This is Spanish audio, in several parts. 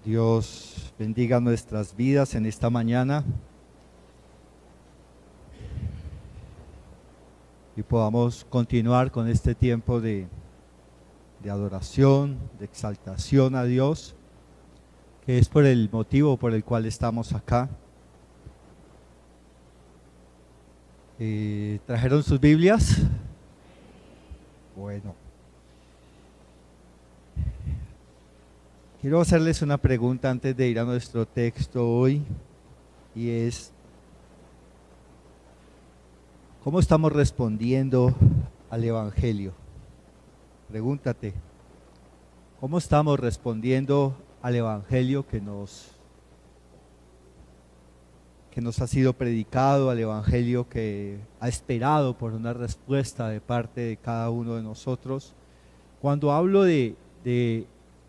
Dios bendiga nuestras vidas en esta mañana y podamos continuar con este tiempo de adoración, de exaltación a Dios, que es por el motivo por el cual estamos acá. ¿Trajeron sus Biblias? Bueno. Quiero hacerles una pregunta antes de ir a nuestro texto hoy, y es: ¿cómo estamos respondiendo al Evangelio? Pregúntate, ¿cómo estamos respondiendo al Evangelio que nos ha sido predicado, al Evangelio que ha esperado por una respuesta de parte de cada uno de nosotros? Cuando hablo de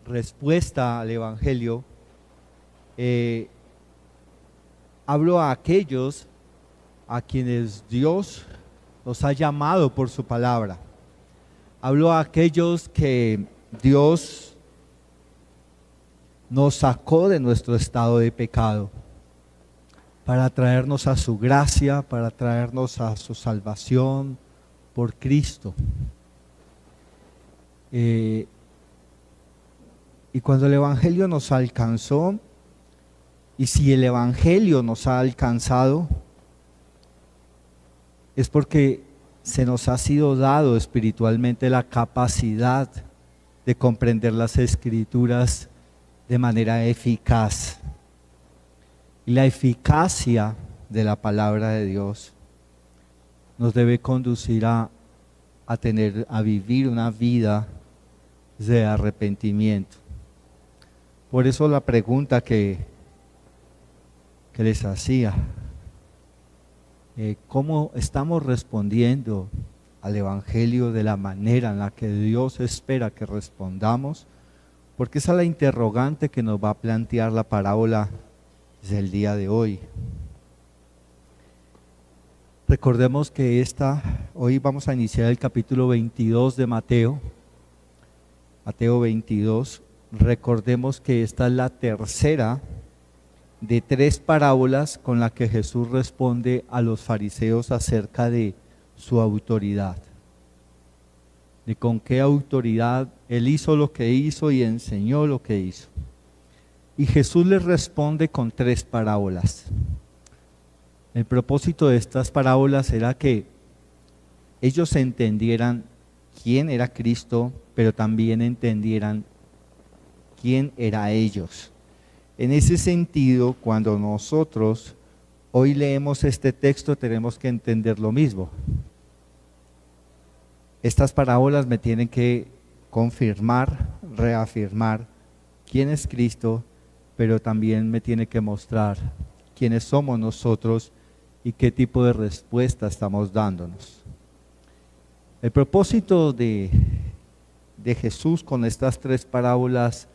respuesta al Evangelio, hablo a aquellos a quienes Dios los ha llamado por su palabra. Hablo a aquellos que Dios nos sacó de nuestro estado de pecado para traernos a su gracia, para traernos a su salvación por Cristo. Y cuando el Evangelio nos alcanzó, y si el Evangelio nos ha alcanzado, es porque se nos ha sido dado espiritualmente la capacidad de comprender las Escrituras de manera eficaz. Y la eficacia de la palabra de Dios nos debe conducir a vivir una vida de arrepentimiento. Por eso la pregunta que les hacía, ¿cómo estamos respondiendo al Evangelio de la manera en la que Dios espera que respondamos? Porque esa es la interrogante que nos va a plantear la parábola del día de hoy. Recordemos que hoy vamos a iniciar el capítulo 22 de Mateo 22. Recordemos que esta es la tercera de 3 parábolas con la que Jesús responde a los fariseos acerca de su autoridad, de con qué autoridad Él hizo lo que hizo y enseñó lo que hizo. Y Jesús les responde con 3 parábolas. El propósito de estas parábolas era que ellos entendieran quién era Cristo, pero también entendieran quién era ellos. En ese sentido, cuando nosotros hoy leemos este texto, tenemos que entender lo mismo. Estas parábolas me tienen que confirmar, reafirmar quién es Cristo, pero también me tiene que mostrar quiénes somos nosotros y qué tipo de respuesta estamos dándonos. El propósito de Jesús con estas 3 parábolas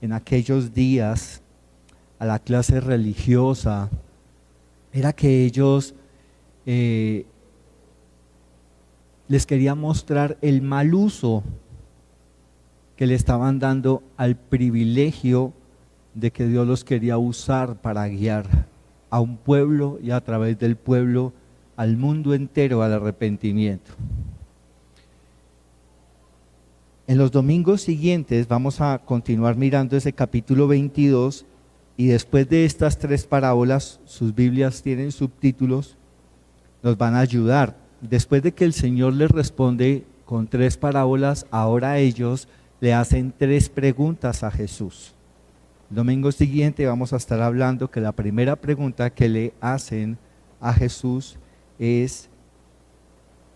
en aquellos días a la clase religiosa era que ellos les quería mostrar el mal uso que le estaban dando al privilegio de que Dios los quería usar para guiar a un pueblo y a través del pueblo al mundo entero al arrepentimiento. En los domingos siguientes vamos a continuar mirando ese capítulo 22, y después de estas 3 parábolas, sus Biblias tienen subtítulos, nos van a ayudar. Después de que el Señor les responde con 3 parábolas, ahora ellos le hacen 3 preguntas a Jesús. El domingo siguiente vamos a estar hablando que la primera pregunta que le hacen a Jesús es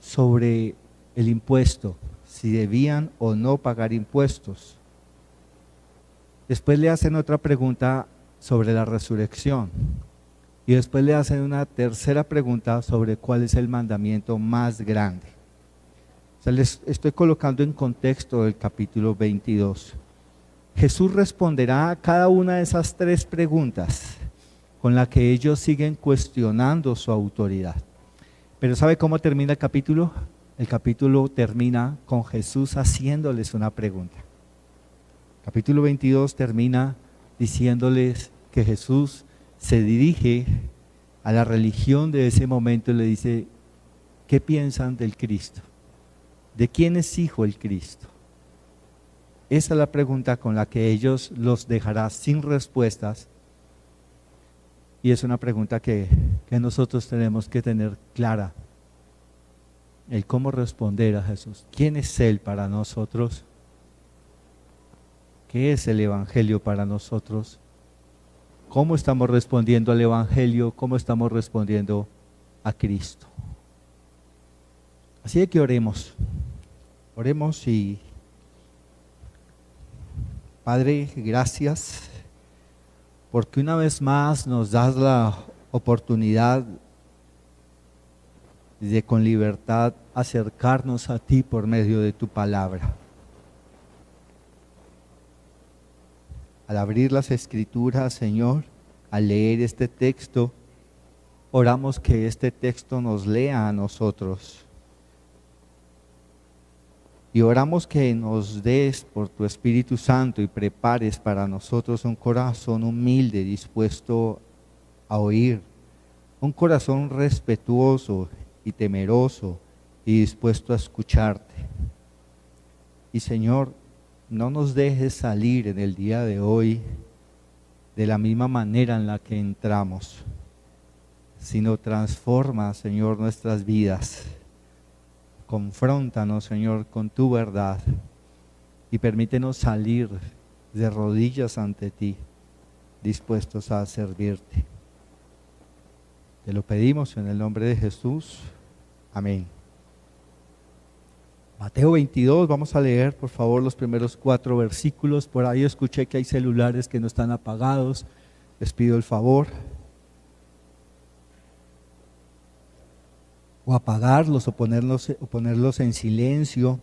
sobre el impuesto, si debían o no pagar impuestos. Después le hacen otra pregunta sobre la resurrección, y después le hacen una tercera pregunta sobre cuál es el mandamiento más grande. O sea, les estoy colocando en contexto el capítulo 22. Jesús responderá a cada una de esas 3 preguntas con la que ellos siguen cuestionando su autoridad. Pero ¿sabe cómo termina el capítulo? El capítulo termina con Jesús haciéndoles una pregunta. Capítulo 22 termina diciéndoles que Jesús se dirige a la religión de ese momento y le dice: ¿qué piensan del Cristo? ¿De quién es hijo el Cristo? Esa es la pregunta con la que ellos los dejará sin respuestas, y es una pregunta que nosotros tenemos que tener clara, el cómo responder a Jesús. ¿Quién es Él para nosotros? ¿Qué es el Evangelio para nosotros? ¿Cómo estamos respondiendo al Evangelio? ¿Cómo estamos respondiendo a Cristo? Así que oremos. Oremos y Padre, gracias porque una vez más nos das la oportunidad de con libertad acercarnos a ti por medio de tu palabra. Al abrir las Escrituras, Señor, al leer este texto, oramos que este texto nos lea a nosotros. Y oramos que nos des por tu Espíritu Santo y prepares para nosotros un corazón humilde, dispuesto a oír, un corazón respetuoso y temeroso y dispuesto a escucharte. Y Señor, no nos dejes salir en el día de hoy de la misma manera en la que entramos, sino transforma, Señor, nuestras vidas. Confróntanos, Señor, con tu verdad y permítenos salir de rodillas ante ti, dispuestos a servirte. Te lo pedimos en el nombre de Jesús. Amén. Mateo 22, vamos a leer por favor los primeros 4 versículos. Por ahí escuché que hay celulares que no están apagados, les pido el favor. O apagarlos o ponerlos en silencio.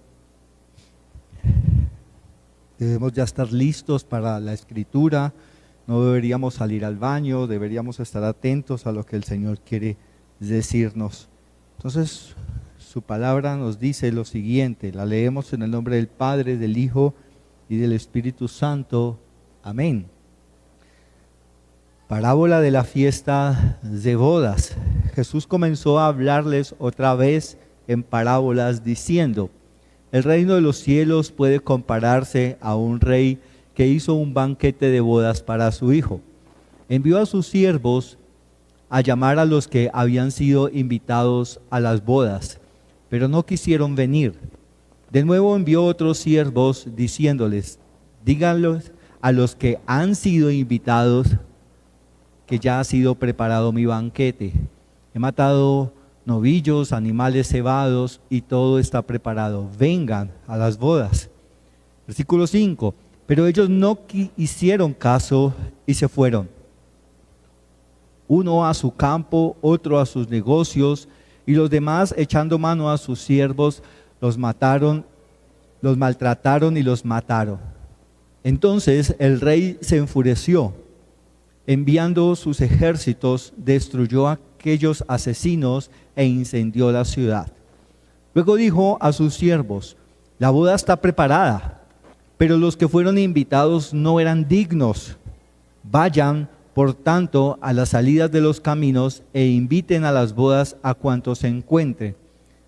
Debemos ya estar listos para la escritura, no deberíamos salir al baño, deberíamos estar atentos a lo que el Señor quiere decirnos. Entonces, su palabra nos dice lo siguiente, la leemos en el nombre del Padre, del Hijo y del Espíritu Santo. Amén. Parábola de la fiesta de bodas. Jesús comenzó a hablarles otra vez en parábolas diciendo: el reino de los cielos puede compararse a un rey que hizo un banquete de bodas para su hijo. Envió a sus siervos a llamar a los que habían sido invitados a las bodas, pero no quisieron venir. De nuevo envió otros siervos diciéndoles: díganlos a los que han sido invitados que ya ha sido preparado mi banquete. He matado novillos, animales cebados y todo está preparado. Vengan a las bodas. Versículo 5. Pero ellos no hicieron caso y se fueron. Uno a su campo, otro a sus negocios, y los demás, echando mano a sus siervos, los mataron, los maltrataron y los mataron. Entonces el rey se enfureció. Enviando sus ejércitos, destruyó a aquellos asesinos e incendió la ciudad. Luego dijo a sus siervos: la boda está preparada, pero los que fueron invitados no eran dignos. Vayan, por tanto, a las salidas de los caminos e inviten a las bodas a cuantos se encuentren.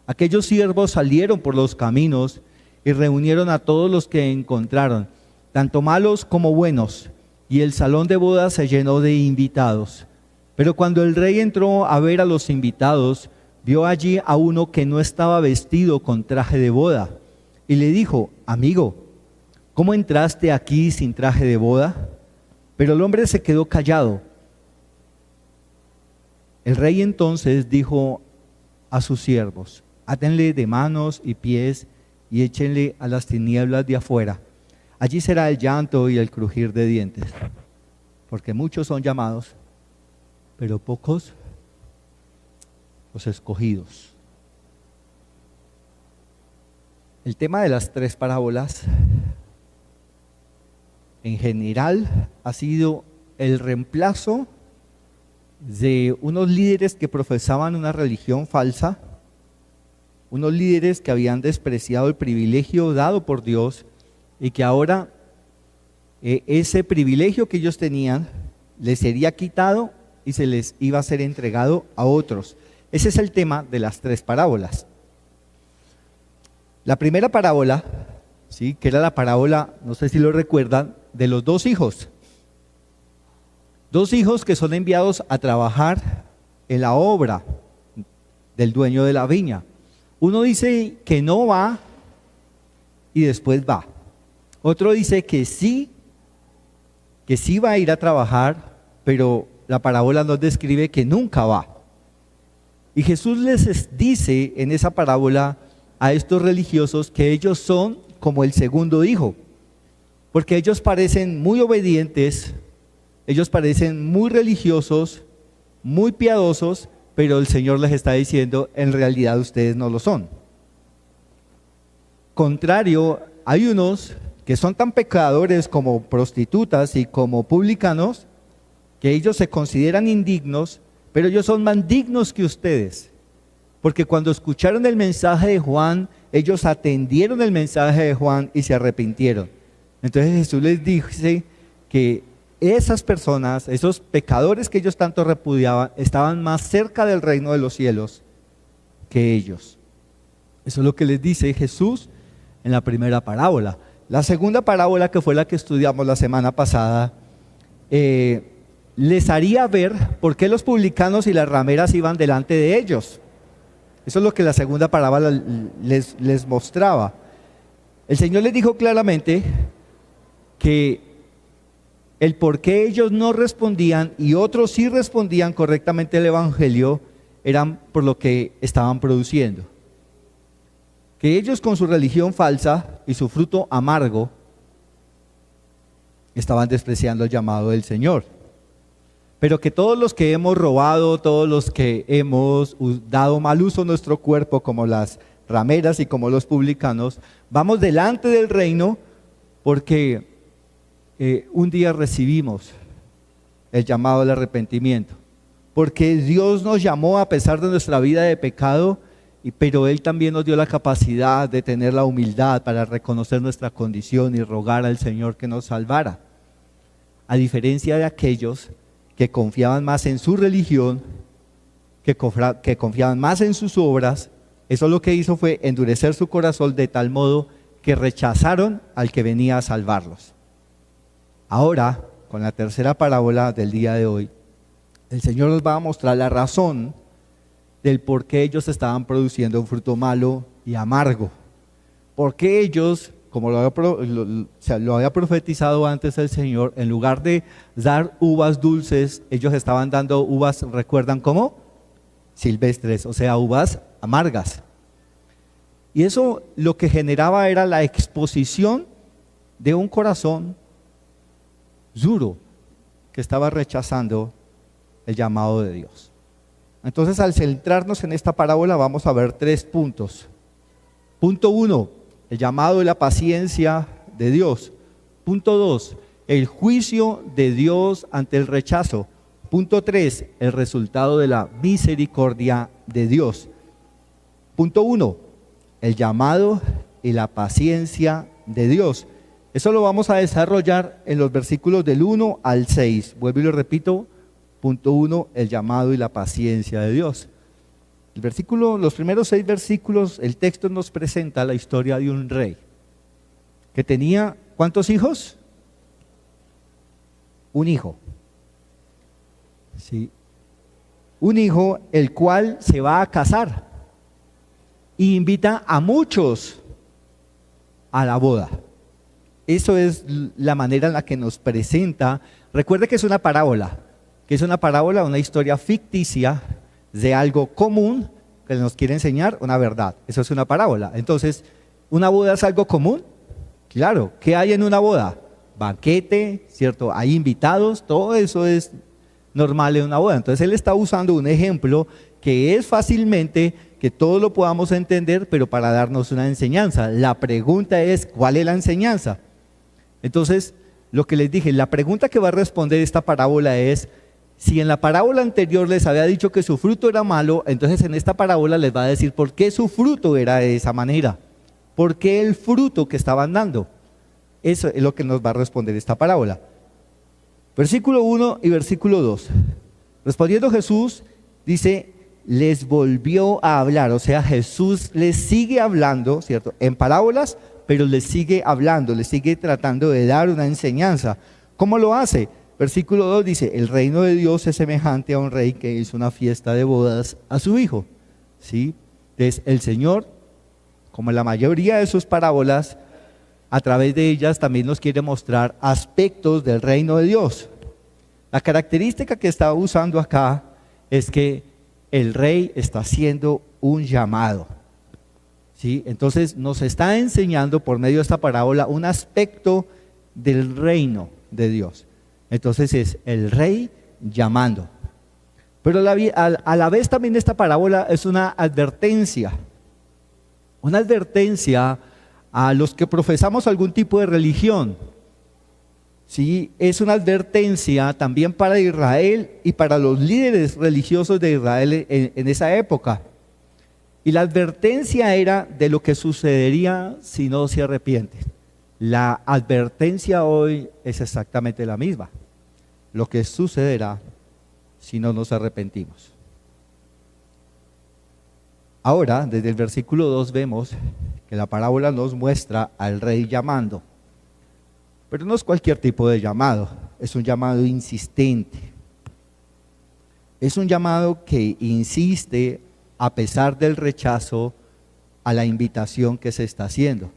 Aquellos siervos salieron por los caminos y reunieron a todos los que encontraron, tanto malos como buenos, y el salón de bodas se llenó de invitados. Pero cuando el rey entró a ver a los invitados, vio allí a uno que no estaba vestido con traje de boda, y le dijo: amigo, ¿cómo entraste aquí sin traje de boda? Pero el hombre se quedó callado. El rey entonces dijo a sus siervos: átenle de manos y pies y échenle a las tinieblas de afuera. Allí será el llanto y el crujir de dientes, porque muchos son llamados, pero pocos los escogidos. El tema de las 3 parábolas en general ha sido el reemplazo de unos líderes que profesaban una religión falsa, unos líderes que habían despreciado el privilegio dado por Dios y que ahora ese privilegio que ellos tenían les sería quitado y se les iba a ser entregado a otros. Ese es el tema de las tres parábolas. La primera parábola, ¿sí?, que era la parábola, no sé si lo recuerdan, de los dos hijos. Dos hijos que son enviados a trabajar en la obra del dueño de la viña. Uno dice que no va y después va. Otro dice que sí va a ir a trabajar, pero la parábola nos describe que nunca va. Y Jesús les dice en esa parábola a estos religiosos que ellos son como el segundo hijo, porque ellos parecen muy obedientes, ellos parecen muy religiosos, muy piadosos, pero el Señor les está diciendo, en realidad ustedes no lo son. Contrario, hay unos que son tan pecadores como prostitutas y como publicanos, que ellos se consideran indignos, pero ellos son más dignos que ustedes. Porque cuando escucharon el mensaje de Juan, ellos atendieron el mensaje de Juan y se arrepintieron. Entonces Jesús les dice que esas personas, esos pecadores que ellos tanto repudiaban, estaban más cerca del reino de los cielos que ellos. Eso es lo que les dice Jesús en la primera parábola. La segunda parábola, que fue la que estudiamos la semana pasada, les haría ver por qué los publicanos y las rameras iban delante de ellos. Eso es lo que la segunda parábola les mostraba. El Señor les dijo claramente que el por qué ellos no respondían y otros sí respondían correctamente el evangelio eran por lo que estaban produciendo. Que ellos con su religión falsa y su fruto amargo estaban despreciando el llamado del Señor. Pero que todos los que hemos robado, todos los que hemos dado mal uso a nuestro cuerpo, como las rameras y como los publicanos, vamos delante del reino porque un día recibimos el llamado al arrepentimiento. Porque Dios nos llamó a pesar de nuestra vida de pecado, pero Él también nos dio la capacidad de tener la humildad para reconocer nuestra condición y rogar al Señor que nos salvara. A diferencia de aquellos que confiaban más en su religión, que confiaban más en sus obras, eso lo que hizo fue endurecer su corazón de tal modo que rechazaron al que venía a salvarlos. Ahora, con la tercera parábola del día de hoy, el Señor nos va a mostrar la razón del por qué ellos estaban produciendo un fruto malo y amargo. Por qué ellos, como lo había profetizado antes el Señor, en lugar de dar uvas dulces, ellos estaban dando uvas, ¿recuerdan cómo? Silvestres, o sea, uvas amargas. Y eso lo que generaba era la exposición de un corazón duro que estaba rechazando el llamado de Dios. Entonces, al centrarnos en esta parábola vamos a ver 3 puntos. Punto 1, el llamado y la paciencia de Dios. Punto 2, el juicio de Dios ante el rechazo. Punto 3, el resultado de la misericordia de Dios. Punto 1, el llamado y la paciencia de Dios. Eso lo vamos a desarrollar en los versículos del 1 al 6. Vuelvo y lo repito. Punto 1, el llamado y la paciencia de Dios. Los primeros 6 versículos, el texto nos presenta la historia de un rey que tenía, ¿cuántos hijos? Un hijo. Sí. Un hijo el cual se va a casar y invita a muchos a la boda. Eso es la manera en la que nos presenta. Recuerde que es una parábola. Una historia ficticia de algo común que nos quiere enseñar una verdad. Eso es una parábola. Entonces, ¿una boda es algo común? Claro. ¿Qué hay en una boda? Banquete, ¿cierto? Hay invitados, todo eso es normal en una boda. Entonces, él está usando un ejemplo que es fácilmente que todos lo podamos entender, pero para darnos una enseñanza. La pregunta es, ¿cuál es la enseñanza? Entonces, lo que les dije, la pregunta que va a responder esta parábola es, si en la parábola anterior les había dicho que su fruto era malo, entonces en esta parábola les va a decir por qué su fruto era de esa manera. ¿Por qué el fruto que estaban dando? eso es lo que nos va a responder esta parábola. Versículo 1 y versículo 2. Respondiendo Jesús, dice, les volvió a hablar. O sea, Jesús les sigue hablando, ¿cierto? En parábolas, pero les sigue hablando, les sigue tratando de dar una enseñanza. ¿Cómo lo hace? Versículo 2 dice, el reino de Dios es semejante a un rey que hizo una fiesta de bodas a su hijo. ¿Sí? Entonces, el Señor, como en la mayoría de sus parábolas, a través de ellas también nos quiere mostrar aspectos del reino de Dios. La característica que está usando acá es que el rey está haciendo un llamado. ¿Sí? Entonces nos está enseñando por medio de esta parábola un aspecto del reino de Dios. Entonces es el rey llamando. Pero a la vez también esta parábola es una advertencia a los que profesamos algún tipo de religión. Sí, es una advertencia también para Israel y para los líderes religiosos de Israel en esa época. Y la advertencia era de lo que sucedería si no se arrepienten. La advertencia hoy es exactamente la misma. Lo que sucederá si no nos arrepentimos. Ahora, desde el versículo 2 vemos que la parábola nos muestra al rey llamando. Pero no es cualquier tipo de llamado, es un llamado insistente. Es un llamado que insiste a pesar del rechazo a la invitación que se está haciendo.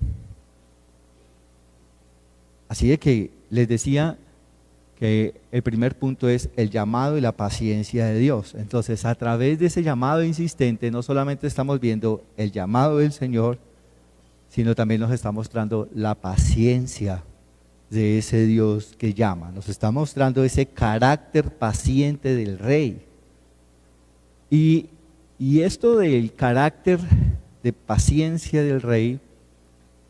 Así de que les decía que el primer punto es el llamado y la paciencia de Dios. Entonces, a través de ese llamado insistente, no solamente estamos viendo el llamado del Señor, sino también nos está mostrando la paciencia de ese Dios que llama. Nos está mostrando ese carácter paciente del rey. Y esto del carácter de paciencia del rey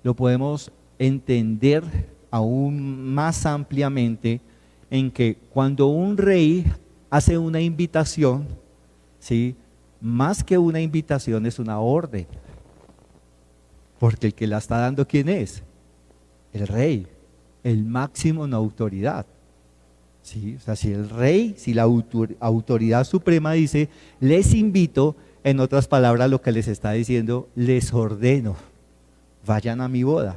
lo podemos entender aún más ampliamente en que cuando un rey hace una invitación, ¿sí? Más que una invitación es una orden, porque el que la está dando, ¿quién es? El rey, el máximo en autoridad. ¿Sí? O sea, si el rey, si la autoridad suprema dice, les invito, en otras palabras lo que les está diciendo, les ordeno, vayan a mi boda.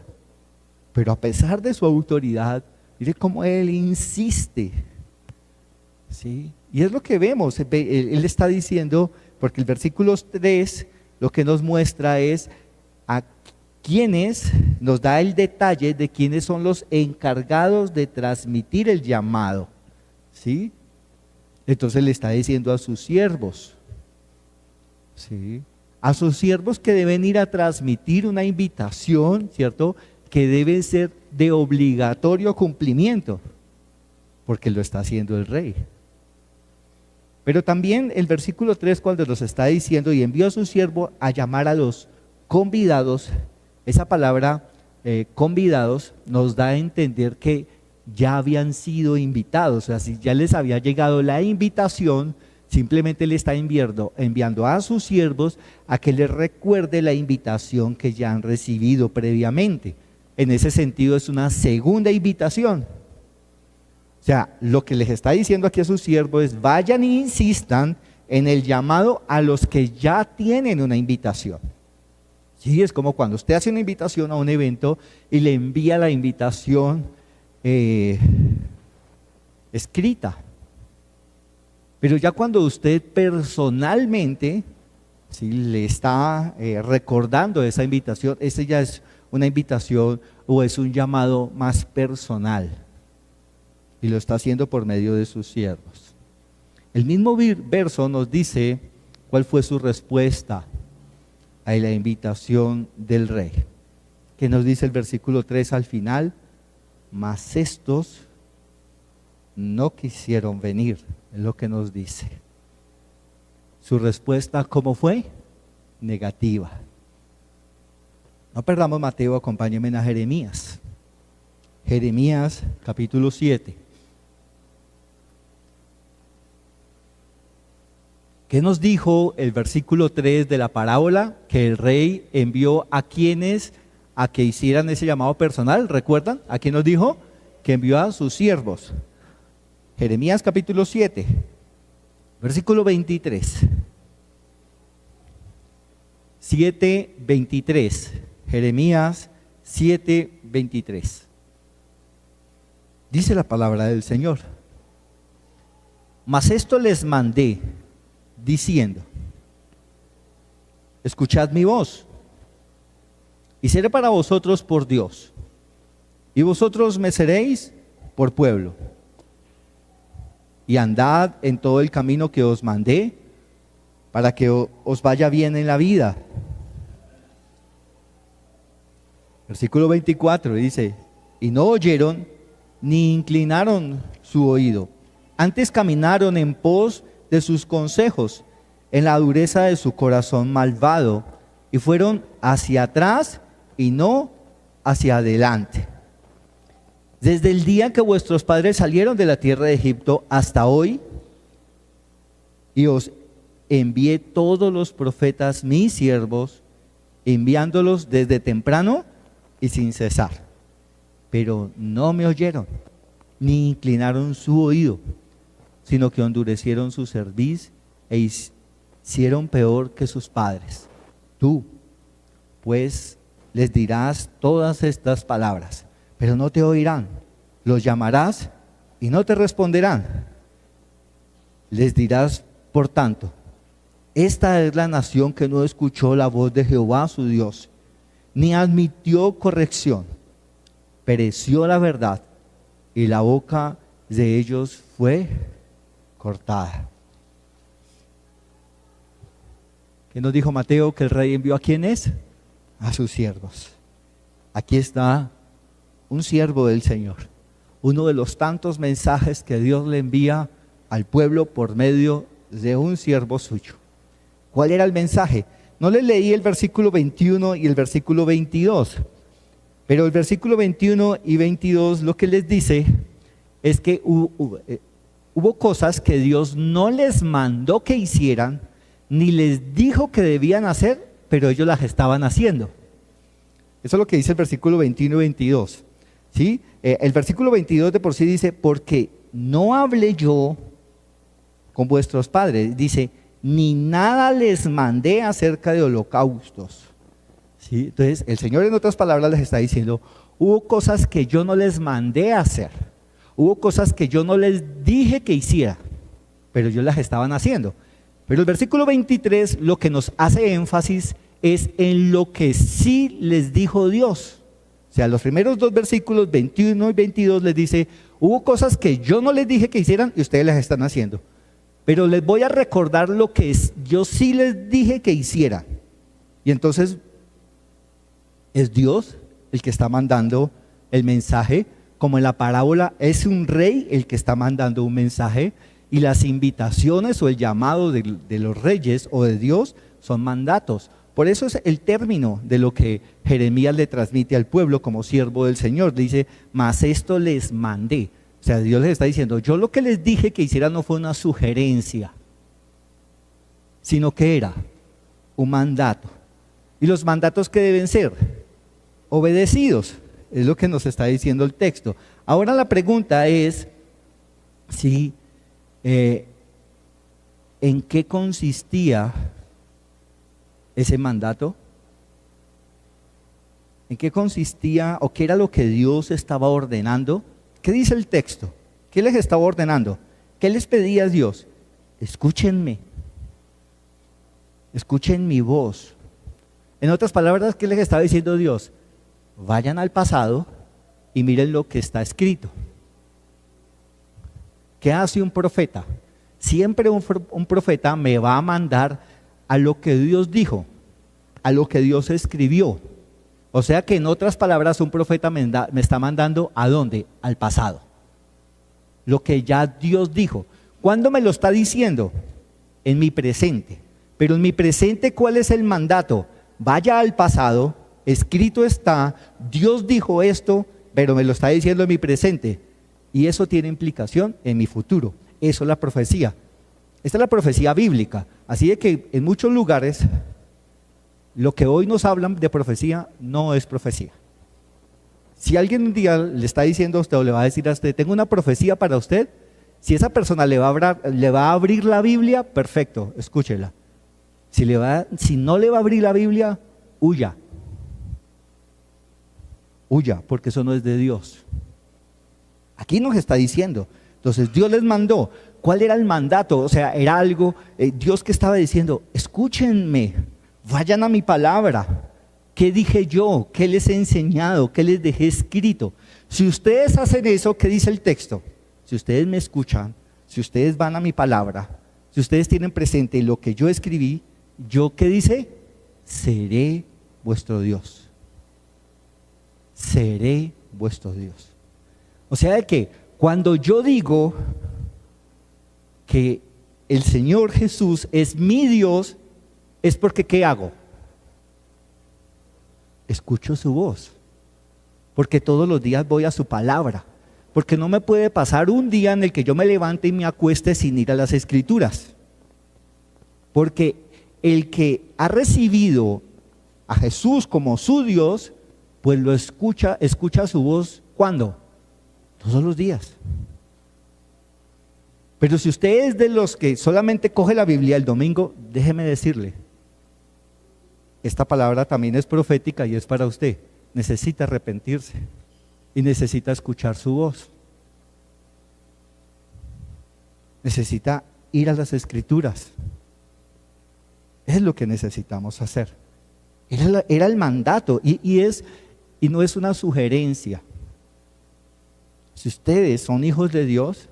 Pero a pesar de su autoridad, mire cómo él insiste. ¿Sí? Y es lo que vemos, él está diciendo, porque el versículo 3 lo que nos muestra es a quienes, nos da el detalle de quiénes son los encargados de transmitir el llamado. ¿Sí? Entonces le está diciendo a sus siervos, ¿sí? A sus siervos que deben ir a transmitir una invitación, ¿cierto? Que debe ser de obligatorio cumplimiento, porque lo está haciendo el rey. Pero también el versículo 3 cuando nos está diciendo, y envió a su siervo a llamar a los convidados, esa palabra convidados nos da a entender que ya habían sido invitados, o sea, si ya les había llegado la invitación, simplemente le está enviando a sus siervos a que les recuerde la invitación que ya han recibido previamente. En ese sentido es una segunda invitación. O sea, lo que les está diciendo aquí a sus siervos es vayan e insistan en el llamado a los que ya tienen una invitación. Sí, es como cuando usted hace una invitación a un evento y le envía la invitación escrita. Pero ya cuando usted personalmente, ¿sí?, le está recordando esa invitación, esa ya es una invitación o es un llamado más personal. Y lo está haciendo por medio de sus siervos. El mismo verso nos dice cuál fue su respuesta a la invitación del rey. Que nos dice el versículo 3 al final, mas estos no quisieron venir, es lo que nos dice. Su respuesta, ¿cómo fue? Negativa. No perdamos Mateo, acompáñenme a Jeremías. Jeremías capítulo 7. ¿Qué nos dijo el versículo 3 de la parábola? Que el rey envió a quienes, a que hicieran ese llamado personal. ¿Recuerdan? ¿A quién nos dijo? Que envió a sus siervos. Jeremías capítulo 7, versículo 23. 7:23. Jeremías 7:23. Dice la palabra del Señor: mas esto les mandé, diciendo: escuchad mi voz, y seré para vosotros por Dios, y vosotros me seréis por pueblo. Y andad en todo el camino que os mandé, para que os vaya bien en la vida. Versículo 24 dice: y no oyeron, ni inclinaron su oído, antes caminaron en pos de sus consejos, en la dureza de su corazón malvado, y fueron hacia atrás y no hacia adelante. Desde el día que vuestros padres salieron de la tierra de Egipto hasta hoy, y os envié todos los profetas mis siervos, enviándolos desde temprano y sin cesar. Pero no me oyeron, ni inclinaron su oído, sino que endurecieron su cerviz e hicieron peor que sus padres. Tú, pues, les dirás todas estas palabras, pero no te oirán. Los llamarás y no te responderán. Les dirás, por tanto: esta es la nación que no escuchó la voz de Jehová su Dios, ni admitió corrección. Pereció la verdad, y la boca de ellos fue cortada. ¿Qué nos dijo Mateo? Que el rey envió ¿a quiénes? A sus siervos. Aquí está un siervo del Señor, uno de los tantos mensajes que Dios le envía al pueblo por medio de un siervo suyo. ¿Cuál era el mensaje? No les leí el versículo 21 y el versículo 22, pero el versículo 21 y 22 lo que les dice es que hubo cosas que Dios no les mandó que hicieran, ni les dijo que debían hacer, pero ellos las estaban haciendo. Eso es lo que dice el versículo 21 y 22. ¿Sí? El versículo 22 de por sí dice: porque no hablé yo con vuestros padres, dice, ni nada les mandé acerca de holocaustos. ¿Sí? Entonces el Señor, en otras palabras, les está diciendo: hubo cosas que yo no les mandé hacer, hubo cosas que yo no les dije que hiciera, pero ellos las estaban haciendo. Pero el versículo 23 lo que nos hace énfasis es en lo que sí les dijo Dios. O sea, los primeros dos versículos, 21 y 22, les dice: hubo cosas que yo no les dije que hicieran y ustedes las están haciendo, pero les voy a recordar lo que yo sí les dije que hicieran. Y entonces es Dios el que está mandando el mensaje, como en la parábola es un rey el que está mandando un mensaje, y las invitaciones o el llamado de los reyes o de Dios son mandatos. Por eso es el término de lo que Jeremías le transmite al pueblo como siervo del Señor. Dice: mas esto les mandé. O sea, Dios les está diciendo: yo lo que les dije que hicieran no fue una sugerencia, sino que era un mandato. ¿Y los mandatos qué deben ser? Obedecidos. Es lo que nos está diciendo el texto. Ahora la pregunta es si ¿en qué consistía ese mandato? ¿En qué consistía o qué era lo que Dios estaba ordenando? ¿Qué dice el texto? ¿Qué les estaba ordenando? ¿Qué les pedía Dios? Escúchenme, escuchen mi voz. En otras palabras, ¿qué les estaba diciendo Dios? Vayan al pasado y miren lo que está escrito. ¿Qué hace un profeta? Siempre un profeta me va a mandar a lo que Dios dijo, a lo que Dios escribió. O sea que en otras palabras, un profeta me está mandando ¿a dónde? Al pasado. Lo que ya Dios dijo. ¿Cuándo me lo está diciendo? En mi presente. Pero en mi presente, ¿cuál es el mandato? Vaya al pasado, escrito está, Dios dijo esto, pero me lo está diciendo en mi presente. Y eso tiene implicación en mi futuro. Eso es la profecía. Esta es la profecía bíblica. Así de que en muchos lugares Lo que hoy nos hablan de profecía no es profecía. Si alguien un día le está diciendo a usted o le va a decir a usted, tengo una profecía para usted, si esa persona le va a abrir la Biblia, perfecto, escúchela. Si no le va a abrir la Biblia, huya. Huya, porque eso no es de Dios. Aquí nos está diciendo. Entonces Dios les mandó. ¿Cuál era el mandato? O sea, era algo, Dios que estaba diciendo, escúchenme, vayan a mi palabra. ¿Qué dije yo? ¿Qué les he enseñado? ¿Qué les dejé escrito? Si ustedes hacen eso, ¿qué dice el texto? Si ustedes me escuchan, si ustedes van a mi palabra, si ustedes tienen presente lo que yo escribí, ¿yo qué dice? Seré vuestro Dios. Seré vuestro Dios. O sea de que cuando yo digo que el Señor Jesús es mi Dios, es porque ¿qué hago? Escucho su voz, porque todos los días voy a su palabra, porque no me puede pasar un día en el que yo me levante y me acueste sin ir a las Escrituras, porque el que ha recibido a Jesús como su Dios, pues lo escucha su voz, ¿cuándo? Todos los días. Pero si usted es de los que solamente coge la Biblia el domingo, déjeme decirle, esta palabra también es profética y es para usted. Necesita arrepentirse y necesita escuchar su voz. Necesita ir a las Escrituras. Es lo que necesitamos hacer. Era el mandato y no es una sugerencia. Si ustedes son hijos de Dios,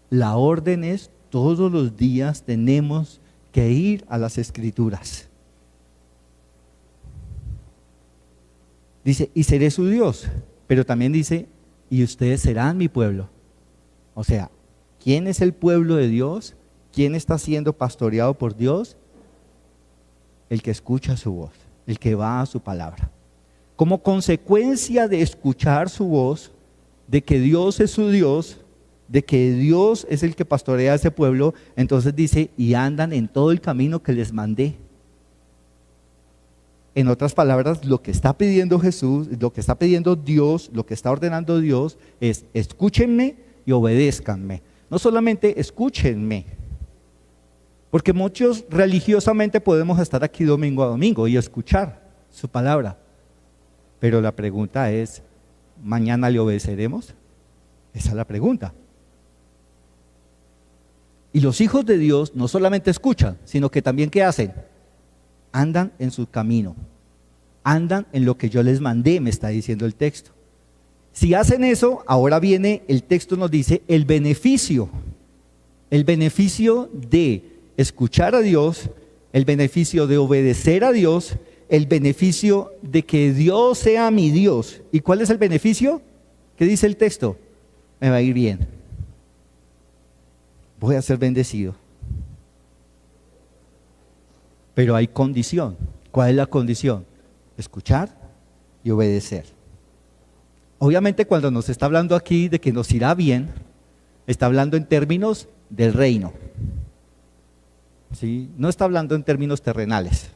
la orden es todos los días tenemos que ir a las Escrituras. Dice, y seré su Dios, pero también dice, y ustedes serán mi pueblo. O sea, ¿quién es el pueblo de Dios? ¿Quién está siendo pastoreado por Dios? El que escucha su voz, el que va a su palabra. Como consecuencia de escuchar su voz, de que Dios es su Dios, de que Dios es el que pastorea a ese pueblo, entonces dice, y andan en todo el camino que les mandé. En otras palabras, lo que está pidiendo Jesús, lo que está pidiendo Dios, lo que está ordenando Dios es escúchenme y obedézcanme. No solamente escúchenme, porque muchos religiosamente podemos estar aquí domingo a domingo y escuchar su palabra. Pero la pregunta es, ¿mañana le obedeceremos? Esa es la pregunta. Y los hijos de Dios no solamente escuchan, sino que también ¿qué hacen? Andan en su camino, andan en lo que yo les mandé, me está diciendo el texto. Si hacen eso, ahora viene, el texto nos dice el beneficio de escuchar a Dios, el beneficio de obedecer a Dios, el beneficio de que Dios sea mi Dios. ¿Y cuál es el beneficio? ¿Qué dice el texto? Me va a ir bien, voy a ser bendecido. Pero hay condición. ¿Cuál es la condición? Escuchar y obedecer. Obviamente cuando nos está hablando aquí de que nos irá bien, está hablando en términos del reino. ¿Sí? No está hablando en términos terrenales,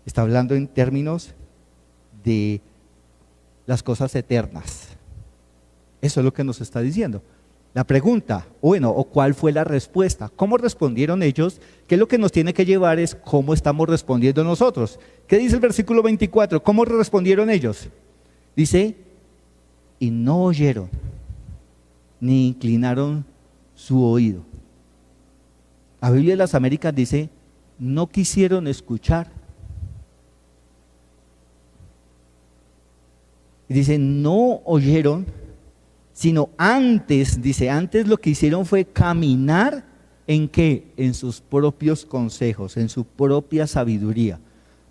está hablando en términos de las cosas eternas. Eso es lo que nos está diciendo. La pregunta, o cuál fue la respuesta, cómo respondieron ellos, que lo que nos tiene que llevar es cómo estamos respondiendo nosotros. ¿Qué dice el versículo 24? ¿Cómo respondieron ellos? Dice, y no oyeron, ni inclinaron su oído. La Biblia de las Américas dice, no quisieron escuchar. Y dice, no oyeron, sino antes, dice, antes lo que hicieron fue caminar ¿en qué? En sus propios consejos, en su propia sabiduría.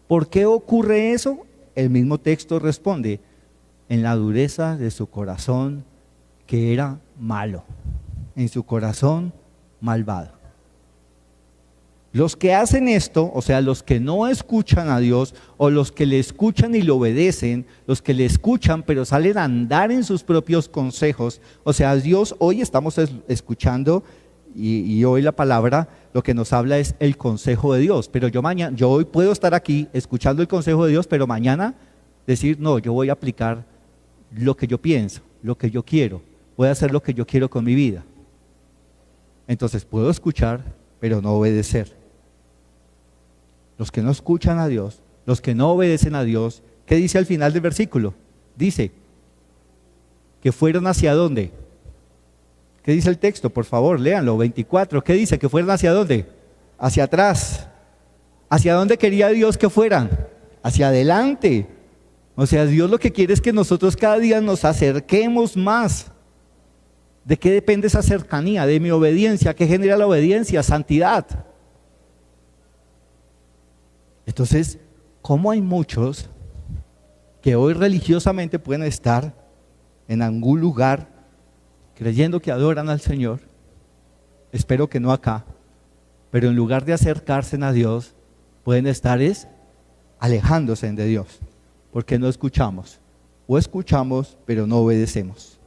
¿Por qué ocurre eso? El mismo texto responde, en la dureza de su corazón que era malo, en su corazón malvado. Los que hacen esto, o sea, los que no escuchan a Dios, o los que le escuchan y le obedecen, los que le escuchan pero salen a andar en sus propios consejos, o sea, Dios, hoy estamos escuchando y hoy la palabra lo que nos habla es el consejo de Dios. Pero yo hoy puedo estar aquí escuchando el consejo de Dios, pero mañana decir, no, yo voy a aplicar lo que yo pienso, lo que yo quiero, voy a hacer lo que yo quiero con mi vida. Entonces puedo escuchar, pero no obedecer. Los que no escuchan a Dios, los que no obedecen a Dios, ¿qué dice al final del versículo? Dice que fueron hacia dónde. ¿Qué dice el texto? Por favor, léanlo, 24. ¿Qué dice? ¿Que fueron hacia dónde? Hacia atrás. ¿Hacia dónde quería Dios que fueran? Hacia adelante. O sea, Dios lo que quiere es que nosotros cada día nos acerquemos más. ¿De qué depende esa cercanía? De mi obediencia. ¿Qué genera la obediencia? Santidad. Entonces, ¿cómo hay muchos que hoy religiosamente pueden estar en algún lugar creyendo que adoran al Señor? Espero que no acá, pero en lugar de acercarse a Dios, pueden estar alejándose de Dios, porque no escuchamos, o escuchamos pero no obedecemos.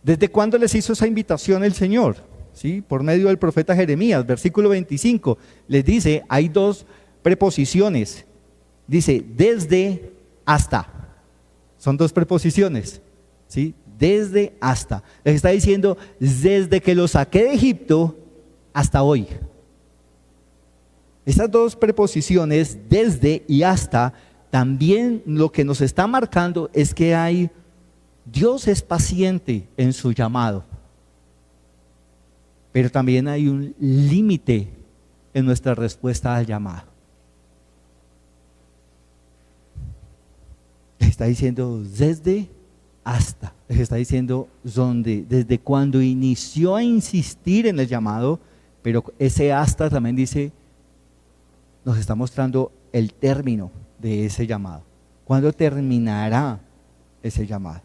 ¿Desde cuándo les hizo esa invitación el Señor? ¿Sí? Por medio del profeta Jeremías, versículo 25, les dice, hay dos preposiciones, dice desde hasta, son dos preposiciones, ¿sí? Desde hasta, les está diciendo desde que lo saqué de Egipto hasta hoy. Estas dos preposiciones, desde y hasta, también lo que nos está marcando es que Dios es paciente en su llamado, pero también hay un límite en nuestra respuesta al llamado. Les está diciendo desde hasta, les está diciendo desde cuando inició a insistir en el llamado, pero ese hasta también dice, nos está mostrando el término de ese llamado. ¿Cuándo terminará ese llamado?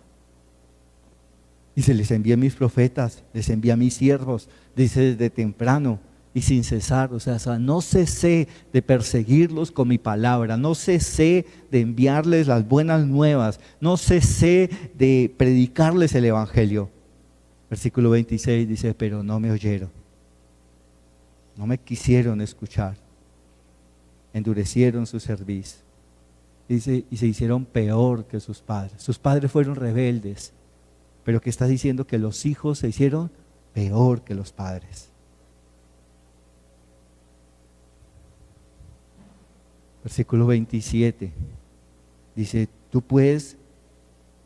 Dice, les envié a mis profetas, les envié a mis siervos, dice desde temprano y sin cesar, o sea, no cesé de perseguirlos con mi palabra, no cesé de enviarles las buenas nuevas, no cesé de predicarles el evangelio. Versículo 26 dice, pero no me oyeron, no me quisieron escuchar, endurecieron su cerviz, dice, y se hicieron peor que sus padres fueron rebeldes, pero que está diciendo que los hijos se hicieron peor que los padres. Versículo 27 dice, tú pues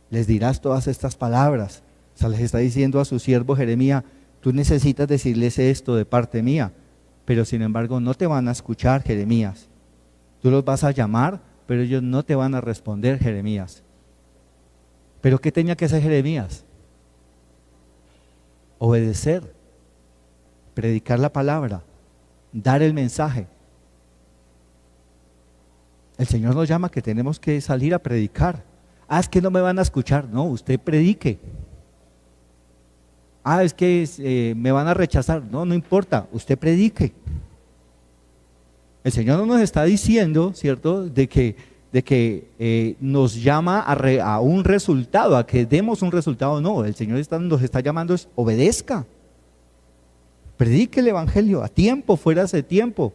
les dirás todas estas palabras. O sea, les está diciendo a su siervo Jeremías, tú necesitas decirles esto de parte mía, pero sin embargo no te van a escuchar, Jeremías. Tú los vas a llamar, pero ellos no te van a responder, Jeremías. ¿Pero qué tenía que hacer Jeremías? Obedecer, predicar la palabra, dar el mensaje. El Señor nos llama que tenemos que salir a predicar. Es que no me van a escuchar. No, usted predique. Es que me van a rechazar. No, no importa, usted predique. El Señor no nos está diciendo, ¿cierto?, de que nos llama a un resultado, a que demos un resultado. No, el Señor nos está llamando es obedezca. Predique el evangelio a tiempo, fuera de tiempo.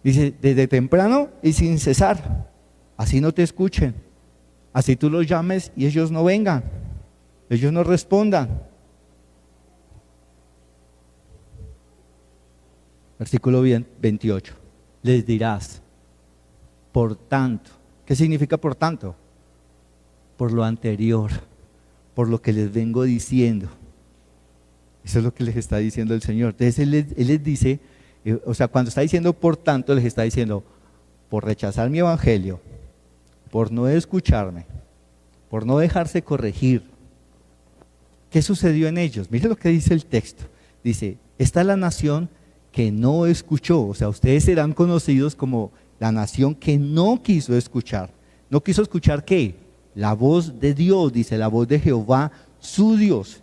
Dice, desde temprano y sin cesar, así no te escuchen, así tú los llames y ellos no vengan, ellos no respondan. Versículo 28, les dirás, por tanto, ¿qué significa por tanto? Por lo anterior, por lo que les vengo diciendo. Eso es lo que les está diciendo el Señor. Entonces Él les dice, o sea, cuando está diciendo por tanto, les está diciendo por rechazar mi evangelio, por no escucharme, por no dejarse corregir. ¿Qué sucedió en ellos? Mire lo que dice el texto. Dice, esta es la nación que no escuchó. O sea, ustedes serán conocidos como la nación que no quiso escuchar. ¿No quiso escuchar qué? La voz de Dios, dice, la voz de Jehová, su Dios.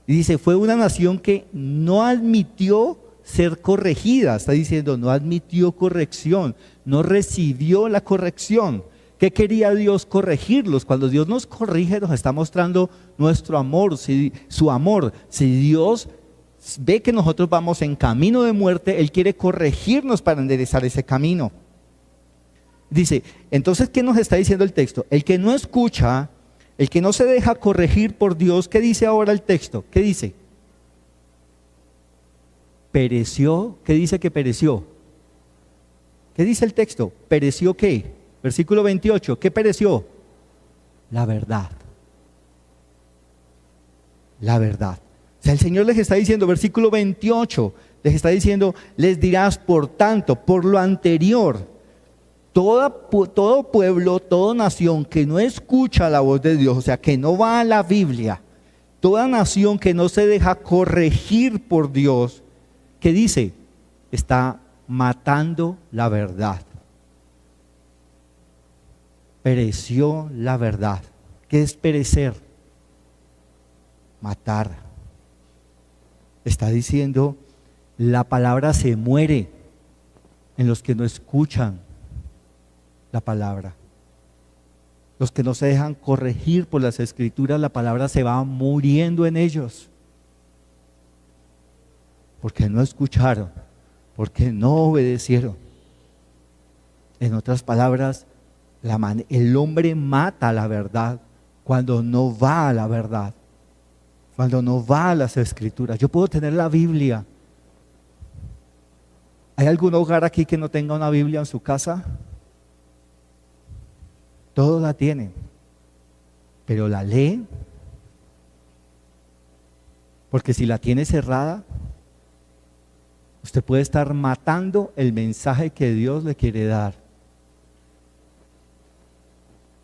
Y dice, fue una nación que no admitió ser corregida, está diciendo, no admitió corrección, no recibió la corrección. ¿Qué quería Dios? Corregirlos. Cuando Dios nos corrige, nos está mostrando nuestro amor, su amor. Si Dios ve que nosotros vamos en camino de muerte, Él quiere corregirnos para enderezar ese camino. Dice, entonces, ¿qué nos está diciendo el texto? El que no escucha, el que no se deja corregir por Dios, ¿qué dice ahora el texto? ¿Qué dice? Pereció. ¿Qué dice que pereció? ¿Qué dice el texto? ¿Pereció qué? Versículo 28, ¿qué pereció? La verdad. La verdad. O sea, el Señor les está diciendo, versículo 28, les está diciendo, les dirás, por tanto, por lo anterior, todo pueblo, toda nación que no escucha la voz de Dios, o sea, que no va a la Biblia, toda nación que no se deja corregir por Dios, ¿qué dice? Está matando la verdad. Pereció la verdad. ¿Qué es perecer? Matar. Está diciendo, la palabra se muere en los que no escuchan la palabra. Los que no se dejan corregir por las escrituras, la palabra se va muriendo en ellos. Porque no escucharon, porque no obedecieron. En otras palabras, el hombre mata la verdad cuando no va a la verdad, cuando no va a las escrituras. Yo puedo tener la Biblia. ¿Hay algún hogar aquí que no tenga una Biblia en su casa? Todos la tienen, pero la leen. Porque si la tiene cerrada, usted puede estar matando el mensaje que Dios le quiere dar.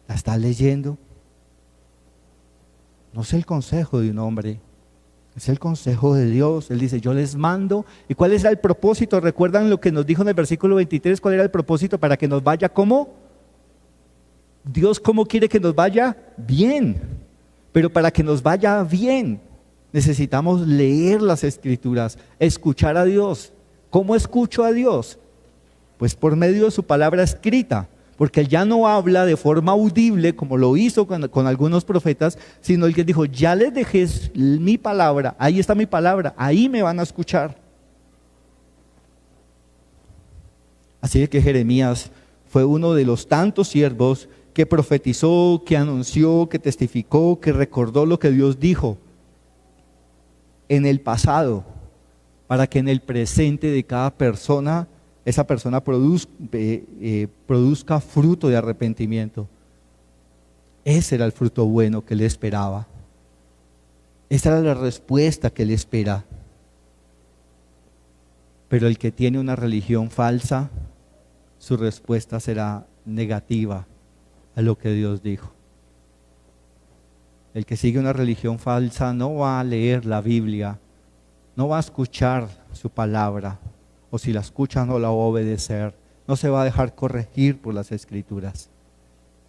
¿La está leyendo? No es el consejo de un hombre, es el consejo de Dios. Él dice, yo les mando. ¿Y cuál era el propósito? ¿Recuerdan lo que nos dijo en el versículo 23? ¿Cuál era el propósito? Para que nos vaya ¿cómo? Dios, ¿cómo quiere que nos vaya? Bien. Pero para que nos vaya bien, necesitamos leer las escrituras, escuchar a Dios. ¿Cómo escucho a Dios? Pues por medio de su palabra escrita. Porque Él ya no habla de forma audible como lo hizo con algunos profetas, sino Él que dijo, ya les dejé mi palabra, ahí está mi palabra, ahí me van a escuchar. Así que Jeremías fue uno de los tantos siervos que profetizó, que anunció, que testificó, que recordó lo que Dios dijo en el pasado, para que en el presente de cada persona, esa persona produzca fruto de arrepentimiento. Ese era el fruto bueno que él esperaba. Esa era la respuesta que él espera. Pero el que tiene una religión falsa, su respuesta será negativa a lo que Dios dijo. El que sigue una religión falsa no va a leer la Biblia, no va a escuchar su palabra, o si la escucha no la va a obedecer, no se va a dejar corregir por las escrituras.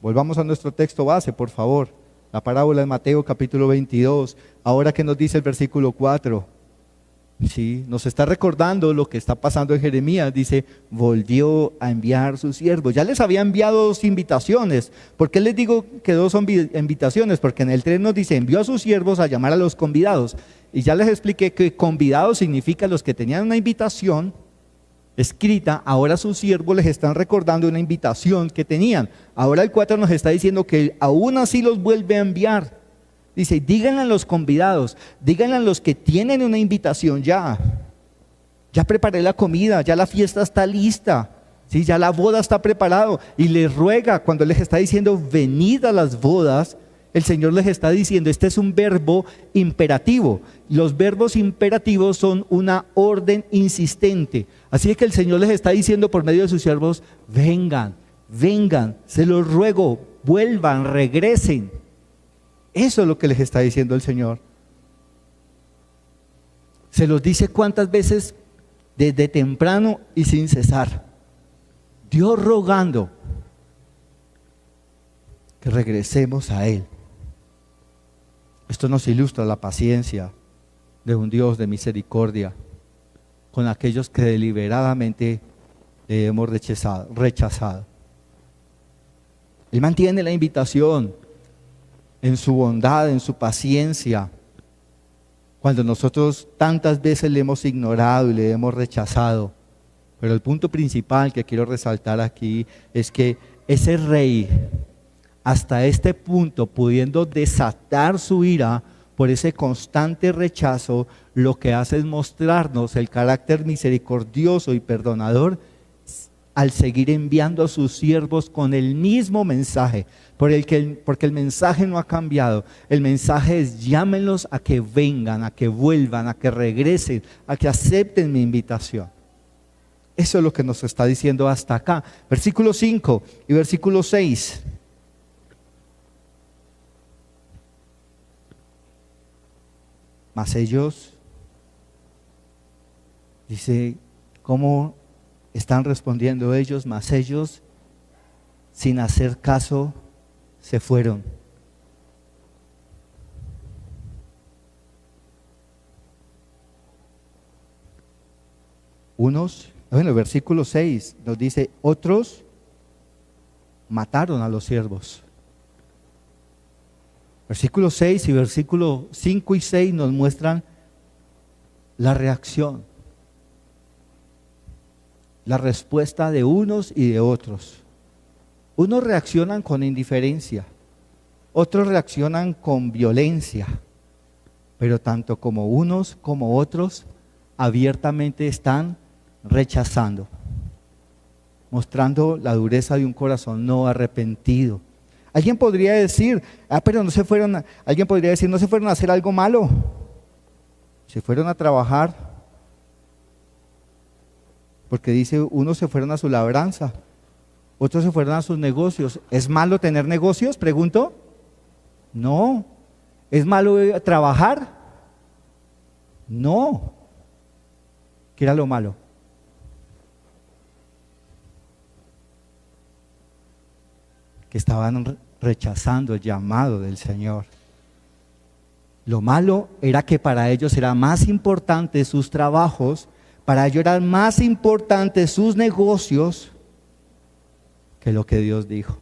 Volvamos a nuestro texto base, por favor, la parábola de Mateo capítulo 22, ahora que nos dice el versículo 4, sí, nos está recordando lo que está pasando en Jeremías. Dice, volvió a enviar sus siervos. Ya les había enviado 2 invitaciones. ¿Por qué les digo que 2 son invitaciones? Porque en el 3 nos dice, envió a sus siervos a llamar a los convidados. Y ya les expliqué que convidados significa los que tenían una invitación escrita, ahora sus siervos les están recordando una invitación que tenían. Ahora el 4 nos está diciendo que aún así los vuelve a enviar. Dice, díganle a los convidados, díganle a los que tienen una invitación ya preparé la comida, ya la fiesta está lista, ¿sí? Ya la boda está preparado. Y les ruega, cuando les está diciendo, venid a las bodas, el Señor les está diciendo, este es un verbo imperativo. Los verbos imperativos son una orden insistente. Así es que el Señor les está diciendo por medio de sus siervos, vengan, vengan, se los ruego, vuelvan, regresen. Eso es lo que les está diciendo el Señor. Se los dice cuántas veces, desde temprano y sin cesar. Dios rogando que regresemos a Él. Esto nos ilustra la paciencia de un Dios de misericordia con aquellos que deliberadamente le hemos rechazado. Él mantiene la invitación en su bondad, en su paciencia, cuando nosotros tantas veces le hemos ignorado y le hemos rechazado. Pero el punto principal que quiero resaltar aquí es que ese rey, hasta este punto, pudiendo desatar su ira por ese constante rechazo, lo que hace es mostrarnos el carácter misericordioso y perdonador al seguir enviando a sus siervos con el mismo mensaje, porque el mensaje no ha cambiado. El mensaje es: llámenlos a que vengan, a que vuelvan, a que regresen, a que acepten mi invitación. Eso es lo que nos está diciendo hasta acá. Versículo 5 y versículo 6. Mas ellos, dice, ¿cómo están respondiendo ellos? Mas ellos, sin hacer caso, se fueron. El versículo 6 nos dice: otros mataron a los siervos. Versículo 6 y versículo 5 y 6 nos muestran la reacción, la respuesta de unos y de otros. Unos reaccionan con indiferencia, otros reaccionan con violencia, pero tanto como unos como otros abiertamente están rechazando, mostrando la dureza de un corazón no arrepentido. Alguien podría decir: pero alguien podría decir, no se fueron a hacer algo malo, se fueron a trabajar, porque dice, unos se fueron a su labranza, otros se fueron a sus negocios. ¿Es malo tener negocios? Pregunto. No. ¿Es malo trabajar? No. ¿Qué era lo malo? Que estaban rechazando el llamado del Señor. Lo malo era que para ellos era más importante sus trabajos, para ellos eran más importantes sus negocios que lo que Dios dijo.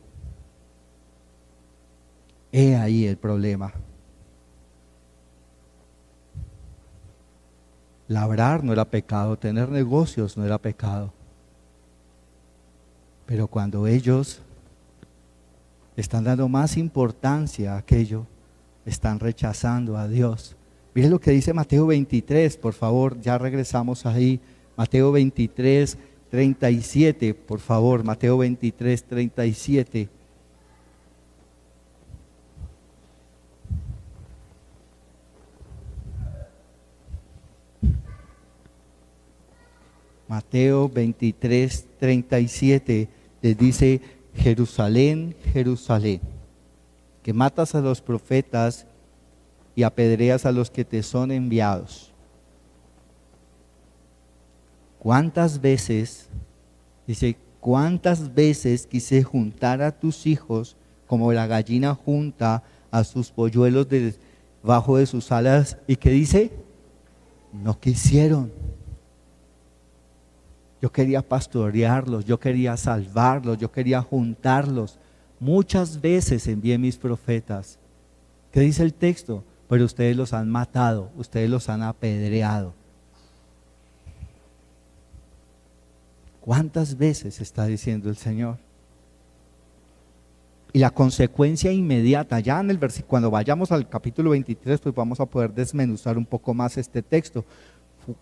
He ahí el problema. Labrar no era pecado, tener negocios no era pecado. Pero cuando ellos están dando más importancia a aquello, están rechazando a Dios. Miren lo que dice Mateo 23, por favor, ya regresamos ahí. Mateo 23, 37, por favor, Mateo 23, 37. Mateo 23, 37 les dice: Jerusalén, Jerusalén, que matas a los profetas y apedreas a los que te son enviados. ¿Cuántas veces, dice, cuántas veces quise juntar a tus hijos como la gallina junta a sus polluelos debajo de sus alas? ¿Y qué dice? No quisieron. Yo quería pastorearlos, yo quería salvarlos, yo quería juntarlos. Muchas veces envié mis profetas. ¿Qué dice el texto? Pero ustedes los han matado, ustedes los han apedreado. ¿Cuántas veces está diciendo el Señor? Y la consecuencia inmediata, ya en el versículo, cuando vayamos al capítulo 23, pues vamos a poder desmenuzar un poco más este texto.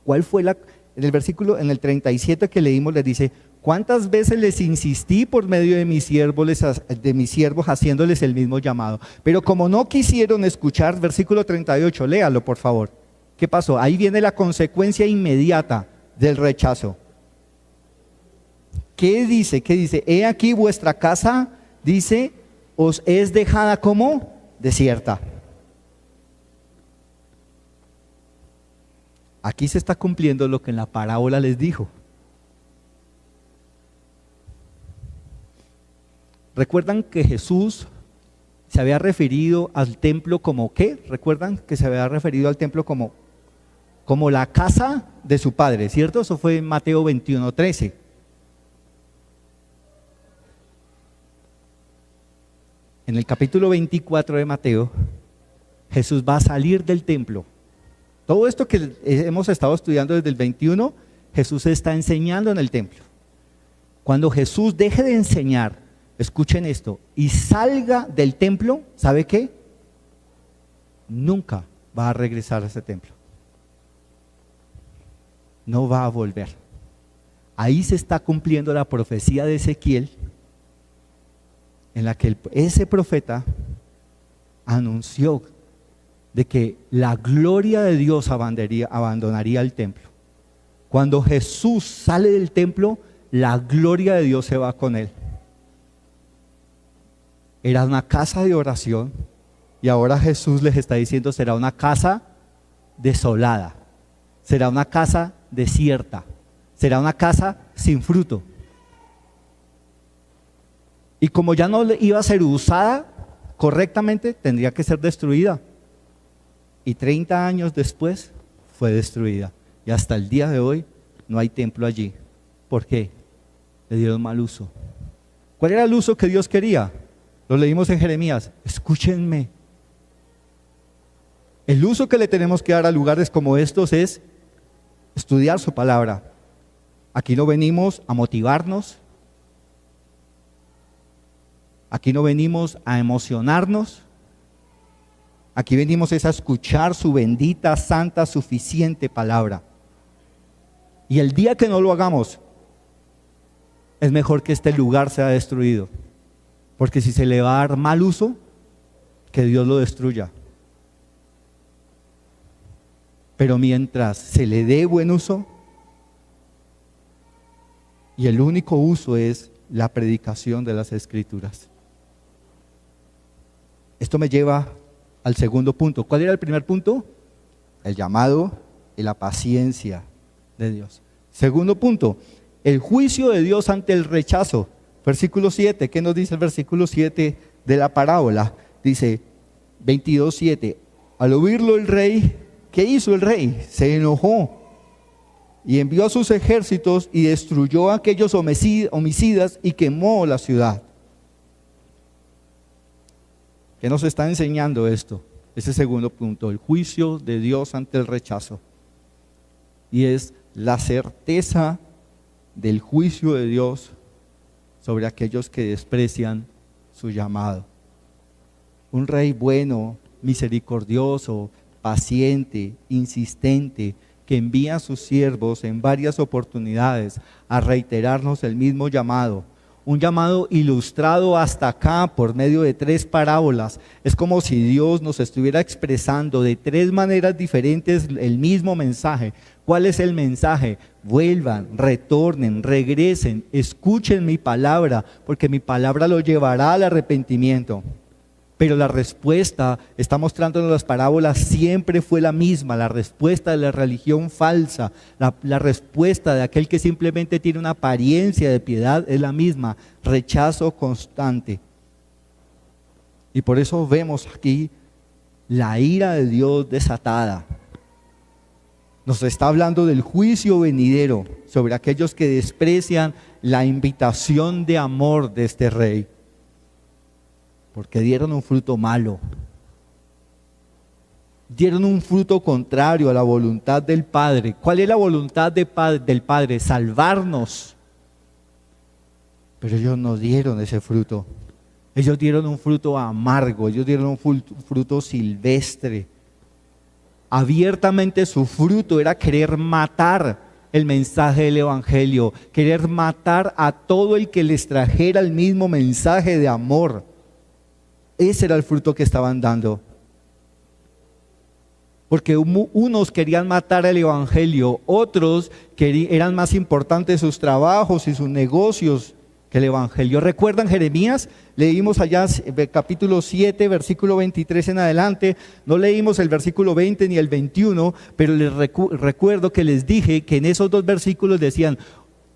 ¿Cuál fue en el versículo, en el 37 que leímos, les dice: ¿cuántas veces les insistí por medio de mis siervos haciéndoles el mismo llamado? Pero como no quisieron escuchar, versículo 38, léalo por favor. ¿Qué pasó? Ahí viene la consecuencia inmediata del rechazo. ¿Qué dice? ¿Qué dice? He aquí vuestra casa, dice, os es dejada como desierta. Aquí se está cumpliendo lo que en la parábola les dijo. ¿Recuerdan que Jesús se había referido al templo como qué? ¿Recuerdan que se había referido al templo como la casa de su padre? ¿Cierto? Eso fue en Mateo 21:13. En el capítulo 24 de Mateo, Jesús va a salir del templo. Todo esto que hemos estado estudiando desde el 21, Jesús está enseñando en el templo. Cuando Jesús deje de enseñar, escuchen esto, y salga del templo, ¿sabe qué? Nunca va a regresar a ese templo. No va a volver. Ahí se está cumpliendo la profecía de Ezequiel, en la que ese profeta anunció de que la gloria de Dios abandonaría el templo. Cuando Jesús sale del templo, la gloria de Dios se va con él. Era una casa de oración y ahora Jesús les está diciendo será una casa desolada, será una casa desierta, será una casa sin fruto. Y como ya no iba a ser usada correctamente, tendría que ser destruida. Y 30 años después fue destruida. Y hasta el día de hoy no hay templo allí. ¿Por qué? Le dieron mal uso. ¿Cuál era el uso que Dios quería? Lo leímos en Jeremías. Escúchenme. El uso que le tenemos que dar a lugares como estos es estudiar su palabra. Aquí no venimos a motivarnos. Aquí no venimos a emocionarnos. Aquí venimos es a escuchar su bendita, santa, suficiente palabra. Y el día que no lo hagamos, es mejor que este lugar sea destruido. Porque si se le va a dar mal uso, que Dios lo destruya. Pero mientras se le dé buen uso, y el único uso es la predicación de las Escrituras. Esto me lleva al segundo punto. ¿Cuál era el primer punto? El llamado y la paciencia de Dios. Segundo punto, el juicio de Dios ante el rechazo. Versículo 7, ¿qué nos dice el versículo 7 de la parábola? Dice 22:7, al oírlo el rey, ¿qué hizo el rey? Se enojó y envió a sus ejércitos y destruyó a aquellos homicidas y quemó la ciudad. ¿Qué nos está enseñando esto? Ese segundo punto, el juicio de Dios ante el rechazo. Y es la certeza del juicio de Dios sobre aquellos que desprecian su llamado. Un rey bueno, misericordioso, paciente, insistente, que envía a sus siervos en varias oportunidades a reiterarnos el mismo llamado. Un llamado ilustrado hasta acá por medio de 3 parábolas. Es como si Dios nos estuviera expresando de 3 maneras diferentes el mismo mensaje. ¿Cuál es el mensaje? Vuelvan, retornen, regresen, escuchen mi palabra, porque mi palabra lo llevará al arrepentimiento. Pero la respuesta, está mostrándonos en las parábolas, siempre fue la misma. La respuesta de la religión falsa, la respuesta de aquel que simplemente tiene una apariencia de piedad es la misma: rechazo constante. Y por eso vemos aquí la ira de Dios desatada. Nos está hablando del juicio venidero sobre aquellos que desprecian la invitación de amor de este rey. Porque dieron un fruto malo. Dieron un fruto contrario a la voluntad del Padre. ¿Cuál es la voluntad del Padre? Salvarnos. Pero ellos no dieron ese fruto. Ellos dieron un fruto amargo. Ellos dieron un fruto silvestre. Abiertamente su fruto era querer matar el mensaje del Evangelio. Querer matar a todo el que les trajera el mismo mensaje de amor. Ese era el fruto que estaban dando. Porque unos querían matar el Evangelio, otros eran más importantes sus trabajos y sus negocios que el Evangelio. ¿Recuerdan Jeremías? Leímos allá capítulo 7, versículo 23 en adelante. No leímos el versículo 20 ni el 21, pero les recuerdo que les dije que en esos 2 versículos decían: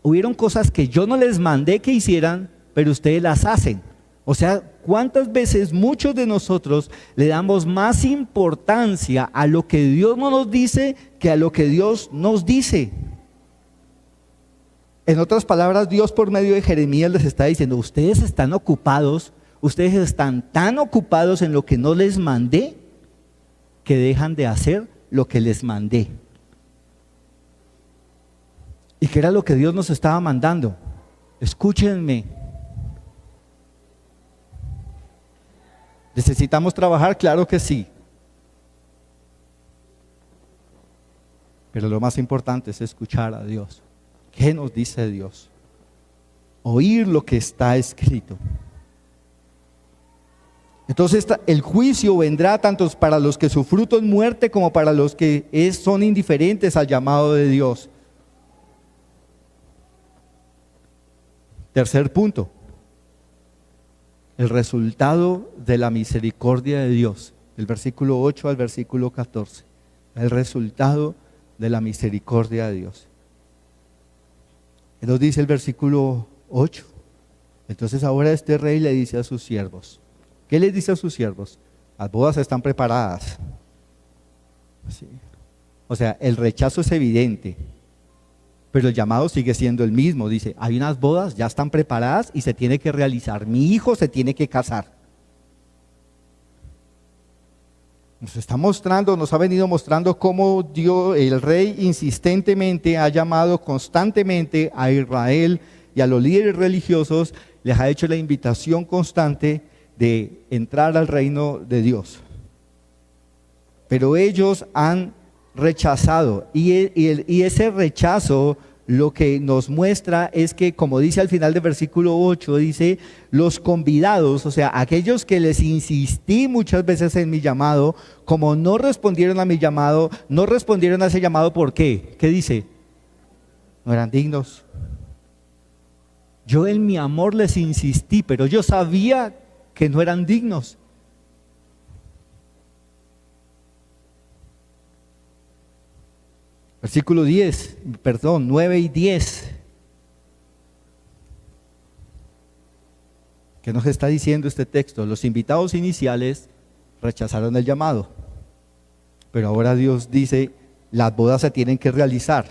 hubieron cosas que yo no les mandé que hicieran, pero ustedes las hacen. O sea, ¿cuántas veces muchos de nosotros le damos más importancia a lo que Dios no nos dice que a lo que Dios nos dice? En otras palabras, Dios por medio de Jeremías les está diciendo: ustedes están ocupados, ustedes están tan ocupados en lo que no les mandé, que dejan de hacer lo que les mandé. ¿Y qué era lo que Dios nos estaba mandando? Escúchenme. ¿Necesitamos trabajar? Claro que sí. Pero lo más importante es escuchar a Dios. ¿Qué nos dice Dios? Oír lo que está escrito. Entonces el juicio vendrá tanto para los que su fruto es muerte como para los que son indiferentes al llamado de Dios. Tercer punto. El resultado de la misericordia de Dios. Del versículo 8 al versículo 14. El resultado de la misericordia de Dios. ¿Qué nos dice el versículo 8? Entonces ahora este rey le dice a sus siervos. ¿Qué les dice a sus siervos? Las bodas están preparadas. Sí. O sea, el rechazo es evidente, pero el llamado sigue siendo el mismo. Dice, hay unas bodas, ya están preparadas y se tiene que realizar. Mi hijo se tiene que casar. Nos está mostrando, nos ha venido mostrando cómo Dios, el rey, insistentemente ha llamado constantemente a Israel y a los líderes religiosos, les ha hecho la invitación constante de entrar al reino de Dios. Pero ellos han rechazado y ese rechazo lo que nos muestra es que, como dice al final del versículo 8, dice, los convidados, o sea, aquellos que les insistí muchas veces en mi llamado, como no respondieron a mi llamado, no respondieron a ese llamado, ¿por qué? ¿Qué dice? No eran dignos. Yo en mi amor les insistí, pero yo sabía que no eran dignos. Versículo 9 y 10. ¿Qué nos está diciendo este texto? Los invitados iniciales rechazaron el llamado, pero ahora Dios dice, las bodas se tienen que realizar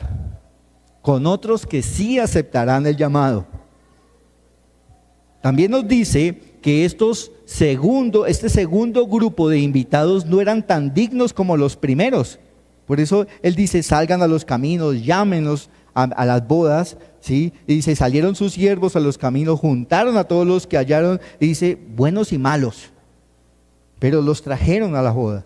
con otros que sí aceptarán el llamado. También nos dice que este segundo grupo de invitados no eran tan dignos como los primeros. Por eso Él dice, salgan a los caminos, llámenos a las bodas, ¿sí? Y dice, salieron sus siervos a los caminos, juntaron a todos los que hallaron, y dice, buenos y malos, pero los trajeron a la boda.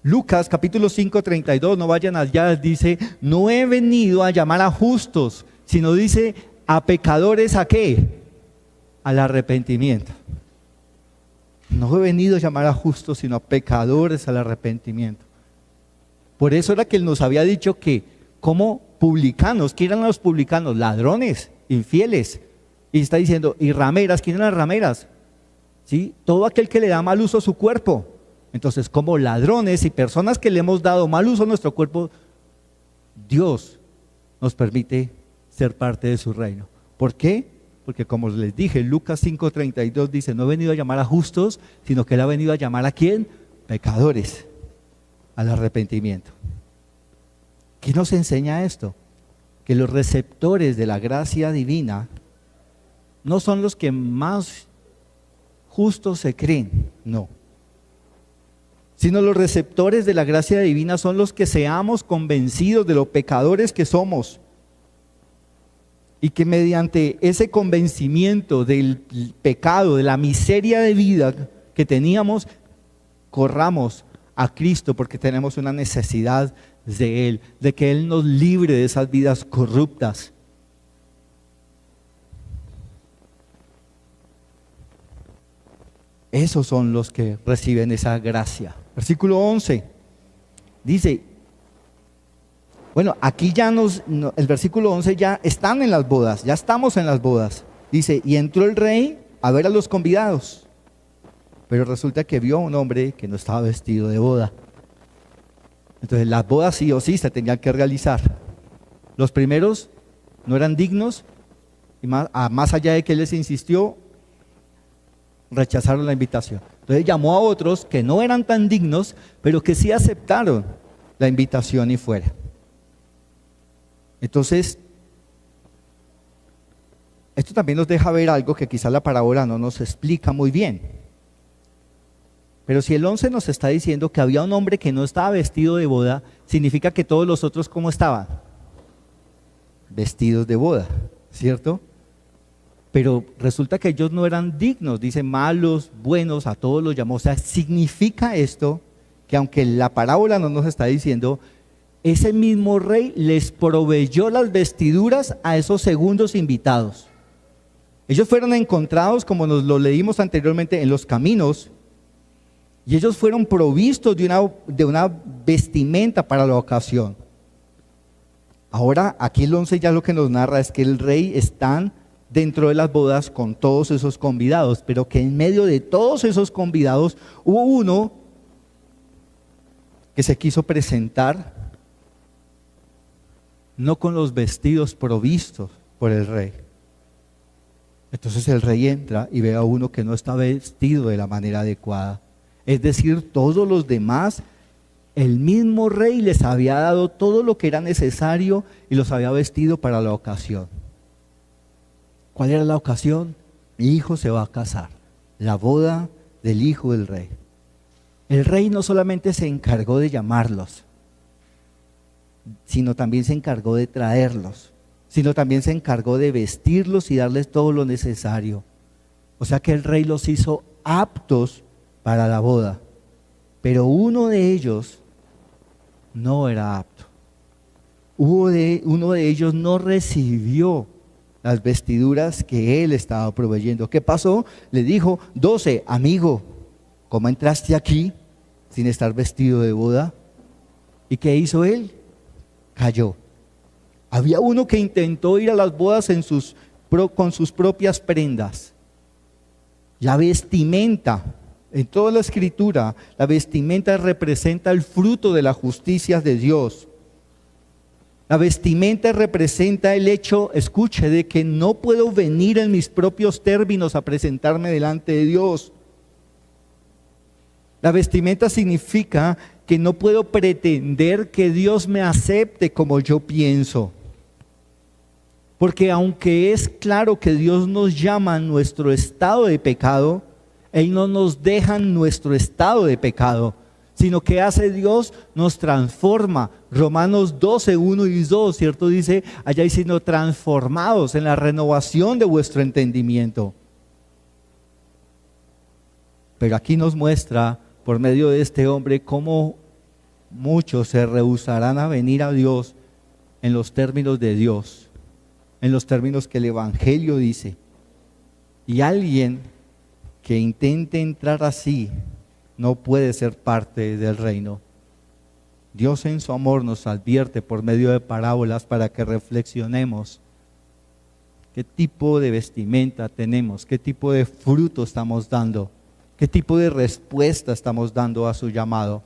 Lucas capítulo 5, 32, no vayan allá, dice, no he venido a llamar a justos, sino dice, a pecadores, ¿a qué? Al arrepentimiento. No he venido a llamar a justos, sino a pecadores al arrepentimiento. Por eso era que Él nos había dicho que como publicanos, ¿quién eran los publicanos? Ladrones, infieles. Y está diciendo, y rameras, ¿quién eran las rameras? ¿Sí? Todo aquel que le da mal uso a su cuerpo. Entonces, como ladrones y personas que le hemos dado mal uso a nuestro cuerpo, Dios nos permite ser parte de su reino. ¿Por qué? Porque como les dije, Lucas 5:32 dice, no he venido a llamar a justos, sino que Él ha venido a llamar ¿a quién? Pecadores, al arrepentimiento. ¿Qué nos enseña esto? Que los receptores de la gracia divina no son los que más justos se creen, no. Sino los receptores de la gracia divina son los que seamos convencidos de lo pecadores que somos. Y que mediante ese convencimiento del pecado, de la miseria de vida que teníamos, corramos a Cristo porque tenemos una necesidad de Él, de que Él nos libre de esas vidas corruptas. Esos son los que reciben esa gracia. Versículo 11 dice, bueno, aquí ya el versículo 11 ya están en las bodas, ya estamos en las bodas. Dice, y entró el rey a ver a los convidados, pero resulta que vio a un hombre que no estaba vestido de boda. Entonces las bodas sí o sí se tenían que realizar. Los primeros no eran dignos y más allá de que él les insistió, rechazaron la invitación. Entonces llamó a otros que no eran tan dignos, pero que sí aceptaron la invitación y fuera. Entonces, esto también nos deja ver algo que quizás la parábola no nos explica muy bien. Pero si el 11 nos está diciendo que había un hombre que no estaba vestido de boda, significa que todos los otros, ¿cómo estaban? Vestidos de boda, ¿cierto? Pero resulta que ellos no eran dignos, dice malos, buenos, a todos los llamó. O sea, significa esto que aunque la parábola no nos está diciendo, ese mismo rey les proveyó las vestiduras a esos segundos invitados. Ellos fueron encontrados, como nos lo leímos anteriormente, en los caminos, y ellos fueron provistos de una vestimenta para la ocasión. Ahora, aquí el 11 ya lo que nos narra es que el rey está dentro de las bodas con todos esos convidados, pero que en medio de todos esos convidados hubo uno que se quiso presentar no con los vestidos provistos por el rey. Entonces el rey entra y ve a uno que no está vestido de la manera adecuada. Es decir, todos los demás, el mismo rey les había dado todo lo que era necesario y los había vestido para la ocasión. ¿Cuál era la ocasión? Mi hijo se va a casar, la boda del hijo del rey. El rey no solamente se encargó de llamarlos, sino también se encargó de traerlos, sino también se encargó de vestirlos y darles todo lo necesario. O sea que el rey los hizo aptos para la boda, pero uno de ellos no era apto. Uno de ellos no recibió las vestiduras que él estaba proveyendo. ¿Qué pasó? Le dijo: 12, amigo, ¿cómo entraste aquí sin estar vestido de boda? ¿Y qué hizo él? Cayó. Había uno que intentó ir a las bodas con sus propias prendas. La vestimenta, en toda la escritura, la vestimenta representa el fruto de la justicia de Dios. La vestimenta representa el hecho, escuche, de que no puedo venir en mis propios términos a presentarme delante de Dios. La vestimenta significa que no puedo pretender que Dios me acepte como yo pienso. Porque aunque es claro que Dios nos llama a nuestro estado de pecado, Él no nos deja en nuestro estado de pecado, sino que hace Dios, nos transforma. Romanos 12, 1 y 2, ¿cierto? Dice, allá siendo transformados en la renovación de vuestro entendimiento. Pero aquí nos muestra, por medio de este hombre, cómo muchos se rehusarán a venir a Dios en los términos de Dios, en los términos que el Evangelio dice. Y alguien que intente entrar así no puede ser parte del reino. Dios en su amor nos advierte por medio de parábolas para que reflexionemos qué tipo de vestimenta tenemos, qué tipo de fruto estamos dando, qué tipo de respuesta estamos dando a su llamado.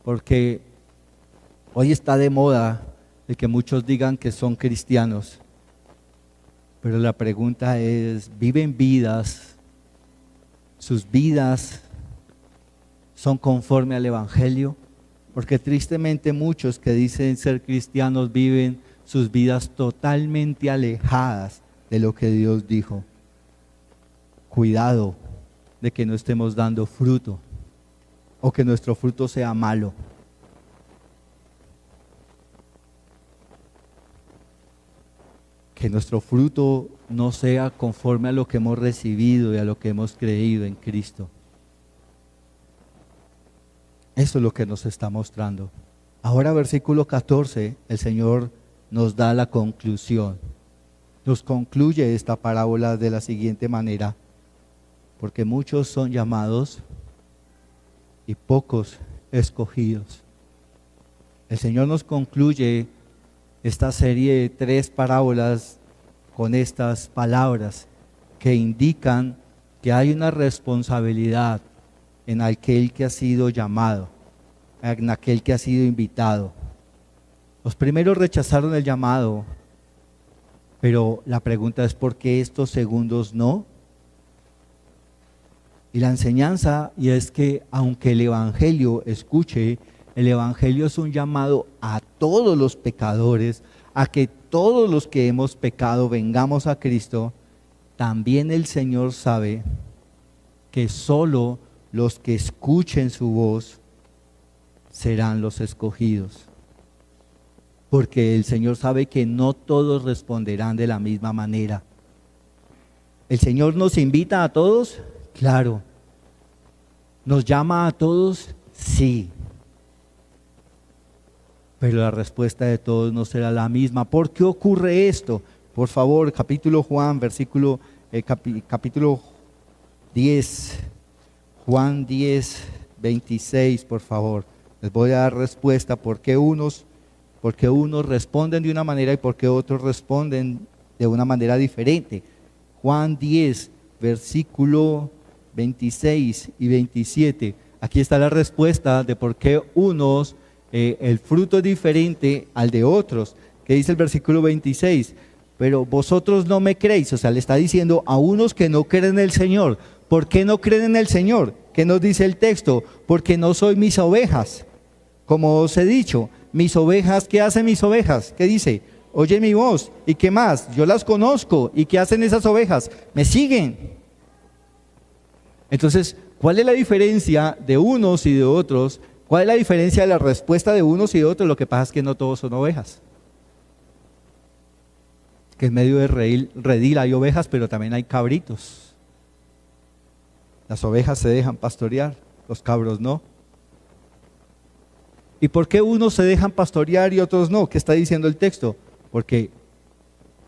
Porque hoy está de moda el que muchos digan que son cristianos, pero la pregunta es, ¿viven vidas? ¿Sus vidas son conforme al Evangelio? Porque tristemente muchos que dicen ser cristianos viven sus vidas totalmente alejadas de lo que Dios dijo. Cuidado de que no estemos dando fruto o que nuestro fruto sea malo. Que nuestro fruto no sea conforme a lo que hemos recibido y a lo que hemos creído en Cristo. Eso es lo que nos está mostrando. Ahora, versículo 14, el Señor nos da la conclusión. Nos concluye esta parábola de la siguiente manera: porque muchos son llamados y pocos escogidos. El Señor nos concluye esta serie de 3 parábolas con estas palabras que indican que hay una responsabilidad en aquel que ha sido llamado, en aquel que ha sido invitado. Los primeros rechazaron el llamado, pero la pregunta es ¿por qué estos segundos no? Y la enseñanza, y es que aunque el Evangelio, escuche, el Evangelio es un llamado a todos los pecadores, a que todos los que hemos pecado vengamos a Cristo. También el Señor sabe que solo los que escuchen su voz serán los escogidos. Porque el Señor sabe que no todos responderán de la misma manera. ¿El Señor nos invita a todos? Claro. ¿Nos llama a todos? Sí. Pero la respuesta de todos no será la misma. ¿Por qué ocurre esto? Por favor, capítulo 10, Juan 10, 26, por favor. Les voy a dar respuesta por qué unos responden de una manera y por qué otros responden de una manera diferente. Juan 10, versículo 26 y 27. Aquí está la respuesta de por qué unos, el fruto es diferente al de otros. ¿Qué dice el versículo 26? Pero vosotros no me creéis, o sea, le está diciendo a unos que no creen en el Señor. ¿Por qué no creen en el Señor? ¿Qué nos dice el texto? Porque no soy mis ovejas. Como os he dicho, mis ovejas, ¿qué hacen mis ovejas? ¿Qué dice? Oye mi voz. ¿Y qué más? Yo las conozco. ¿Y qué hacen esas ovejas? Me siguen. Entonces, ¿cuál es la diferencia de unos y de otros? ¿Cuál es la diferencia de la respuesta de unos y de otros? Lo que pasa es que no todos son ovejas. Que en medio de redil hay ovejas, pero también hay cabritos. Las ovejas se dejan pastorear, los cabros no. ¿Y por qué unos se dejan pastorear y otros no? ¿Qué está diciendo el texto? Porque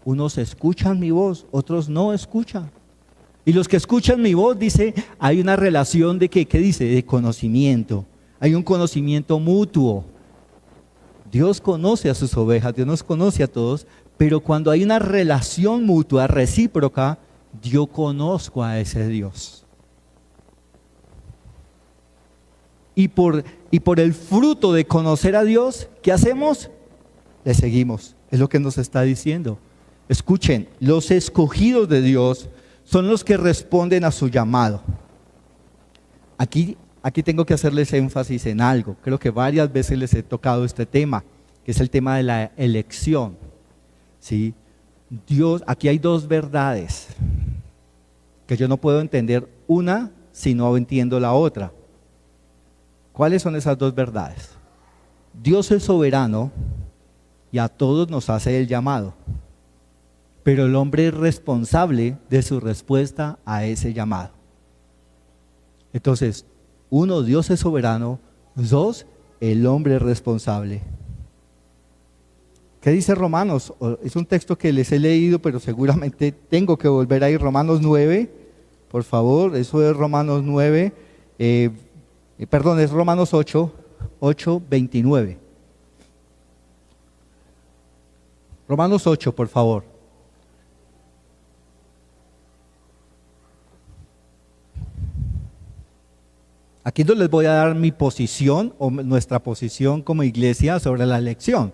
unos escuchan mi voz, otros no escuchan. Y los que escuchan mi voz, dice, hay una relación de ¿qué dice? De conocimiento. Hay un conocimiento mutuo. Dios conoce a sus ovejas, Dios nos conoce a todos, pero cuando hay una relación mutua, recíproca, yo conozco a ese Dios. Y por el fruto de conocer a Dios, ¿qué hacemos? Le seguimos. Es lo que nos está diciendo. Escuchen, los escogidos de Dios son los que responden a su llamado. Aquí tengo que hacerles énfasis en algo. Creo que varias veces les he tocado este tema, que es el tema de la elección. ¿Sí? Dios, aquí hay dos verdades, que yo no puedo entender una si no entiendo la otra. ¿Cuáles son esas dos verdades? Dios es soberano y a todos nos hace el llamado, pero el hombre es responsable de su respuesta a ese llamado. Entonces, uno, Dios es soberano; dos, el hombre es responsable. ¿Qué dice Romanos? Es un texto que les he leído, pero seguramente tengo que volver ahí. Romanos 9, por favor, eso es Romanos 9, es Romanos 8, 29. Romanos 8, por favor. Aquí no les voy a dar mi posición o nuestra posición como iglesia sobre la elección,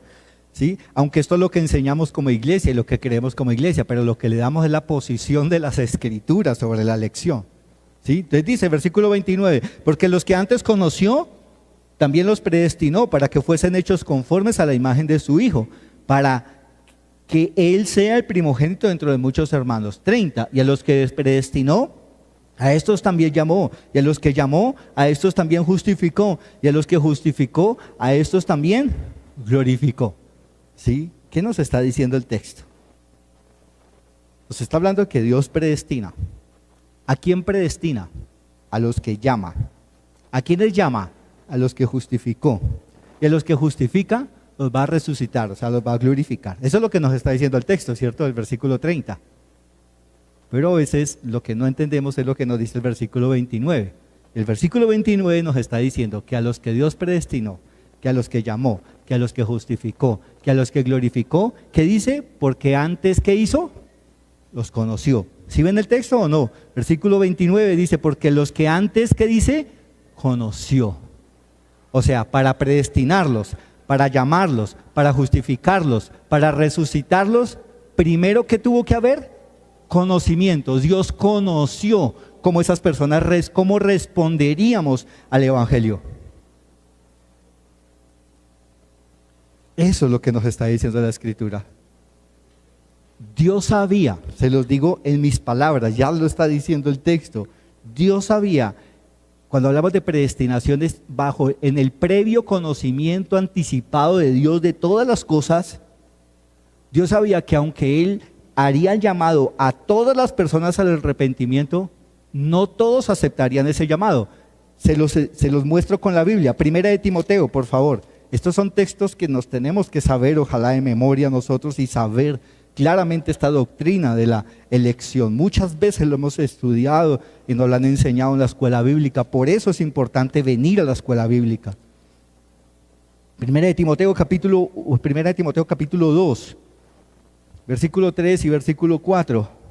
¿sí? Aunque esto es lo que enseñamos como iglesia y lo que creemos como iglesia, pero lo que le damos es la posición de las Escrituras sobre la elección, ¿sí? Entonces dice, versículo 29, porque los que antes conoció, también los predestinó para que fuesen hechos conformes a la imagen de su Hijo, para que Él sea el primogénito dentro de muchos hermanos. 30, y a los que predestinó, a estos también llamó, y a los que llamó, a estos también justificó, y a los que justificó, a estos también glorificó. ¿Sí? ¿Qué nos está diciendo el texto? Nos está hablando de que Dios predestina. ¿A quién predestina? A los que llama. ¿A quiénes llama? A los que justificó. Y a los que justifica, los va a resucitar, o sea, los va a glorificar. Eso es lo que nos está diciendo el texto, ¿cierto? El versículo 30. Pero a veces lo que no entendemos es lo que nos dice el versículo 29. El versículo 29 nos está diciendo que a los que Dios predestinó, que a los que llamó, que a los que justificó, que a los que glorificó, ¿qué dice? Porque antes, ¿qué hizo? Los conoció. ¿Sí ven el texto o no? Versículo 29 dice, porque los que antes, ¿qué dice? Conoció. O sea, para predestinarlos, para llamarlos, para justificarlos, para resucitarlos, primero, ¿qué tuvo que haber? Conocimiento. Dios conoció cómo esas personas, cómo responderíamos al Evangelio. Eso es lo que nos está diciendo la Escritura. Dios sabía, se los digo en mis palabras, ya lo está diciendo el texto. Dios sabía, cuando hablamos de predestinación, es en el previo conocimiento anticipado de Dios de todas las cosas. Dios sabía que aunque Él haría el llamado a todas las personas al arrepentimiento, no todos aceptarían ese llamado. Se los muestro con la Biblia. Primera de Timoteo, por favor. Estos son textos que nos tenemos que saber, ojalá de memoria nosotros, y saber claramente esta doctrina de la elección. Muchas veces lo hemos estudiado y nos lo han enseñado en la escuela bíblica. Por eso es importante venir a la escuela bíblica. Primera de Timoteo capítulo 2, versículo 3 y versículo 4.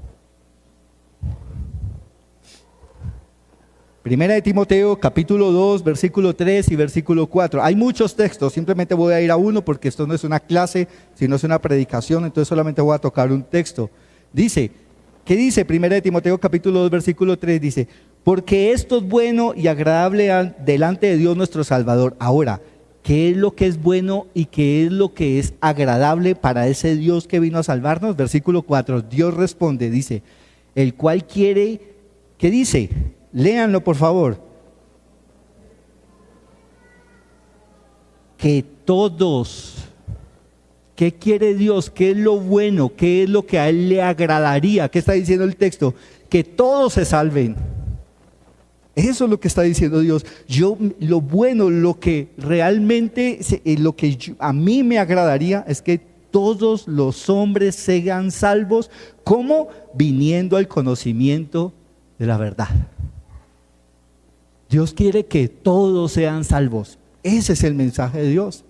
Primera de Timoteo, capítulo 2, versículo 3 y versículo 4. Hay muchos textos, simplemente voy a ir a uno porque esto no es una clase, sino es una predicación, entonces solamente voy a tocar un texto. Dice, ¿qué dice? Primera de Timoteo, capítulo 2, versículo 3, dice, porque esto es bueno y agradable delante de Dios nuestro Salvador. Ahora, ¿qué es lo que es bueno y qué es lo que es agradable para ese Dios que vino a salvarnos? Versículo 4, Dios responde, dice, el cual quiere, ¿qué dice? Léanlo por favor. Que todos, ¿qué quiere Dios? ¿Qué es lo bueno? ¿Qué es lo que a Él le agradaría? ¿Qué está diciendo el texto? Que todos se salven. Eso es lo que está diciendo Dios. Lo bueno, lo que realmente, a mí me agradaría es que todos los hombres sean salvos, como viniendo al conocimiento de la verdad. Dios quiere que todos sean salvos. Ese es el mensaje de Dios.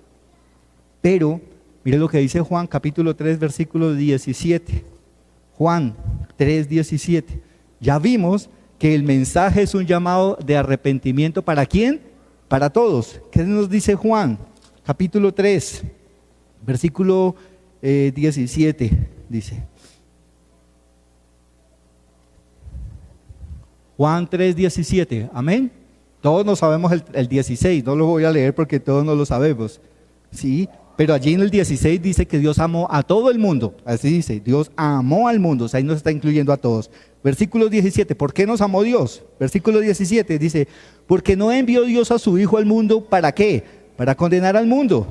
Pero, mire lo que dice Juan capítulo 3, versículo 17. Juan 3, 17. Ya vimos que el mensaje es un llamado de arrepentimiento. ¿Para quién? Para todos. ¿Qué nos dice Juan? Capítulo 3, versículo 17. Dice. Juan 3, 17. Amén. Todos nos sabemos el 16, no lo voy a leer porque todos no lo sabemos, ¿sí? Pero allí en el 16 dice que Dios amó a todo el mundo, así dice, Dios amó al mundo, o sea, ahí nos está incluyendo a todos. Versículo 17, ¿por qué nos amó Dios? Versículo 17 dice, porque no envió Dios a su Hijo al mundo, ¿para qué? Para condenar al mundo,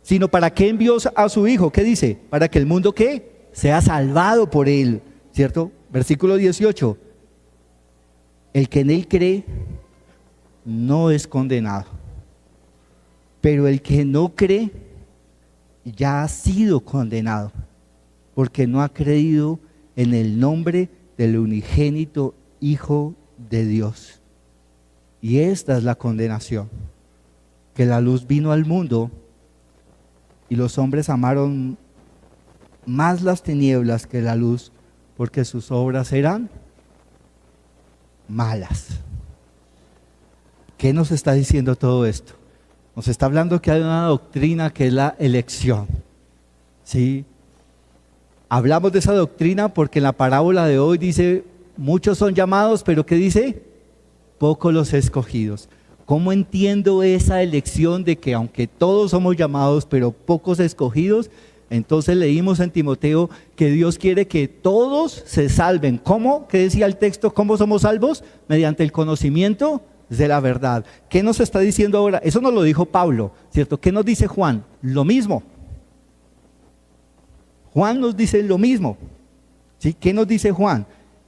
sino para qué envió a su Hijo, ¿qué dice? Para que el mundo, ¿qué? Sea salvado por Él, ¿cierto? Versículo 18, el que en Él cree, no es condenado, pero el que no cree ya ha sido condenado, porque no ha creído en el nombre del unigénito Hijo de Dios. Y esta es la condenación, que la luz vino al mundo y los hombres amaron más las tinieblas que la luz, porque sus obras eran malas. ¿Qué nos está diciendo todo esto? Nos está hablando que hay una doctrina que es la elección, ¿sí? Hablamos de esa doctrina porque en la parábola de hoy dice, muchos son llamados, pero ¿qué dice? Pocos los escogidos. ¿Cómo entiendo esa elección de que aunque todos somos llamados, pero pocos escogidos? Entonces leímos en Timoteo que Dios quiere que todos se salven. ¿Cómo? ¿Qué decía el texto? ¿Cómo somos salvos? Mediante el conocimiento de la verdad. ¿Qué nos está diciendo ahora? Eso nos lo dijo Pablo, ¿cierto? ¿Qué nos dice Juan? Lo mismo. Juan nos dice lo mismo, ¿sí? ¿Qué nos dice Juan?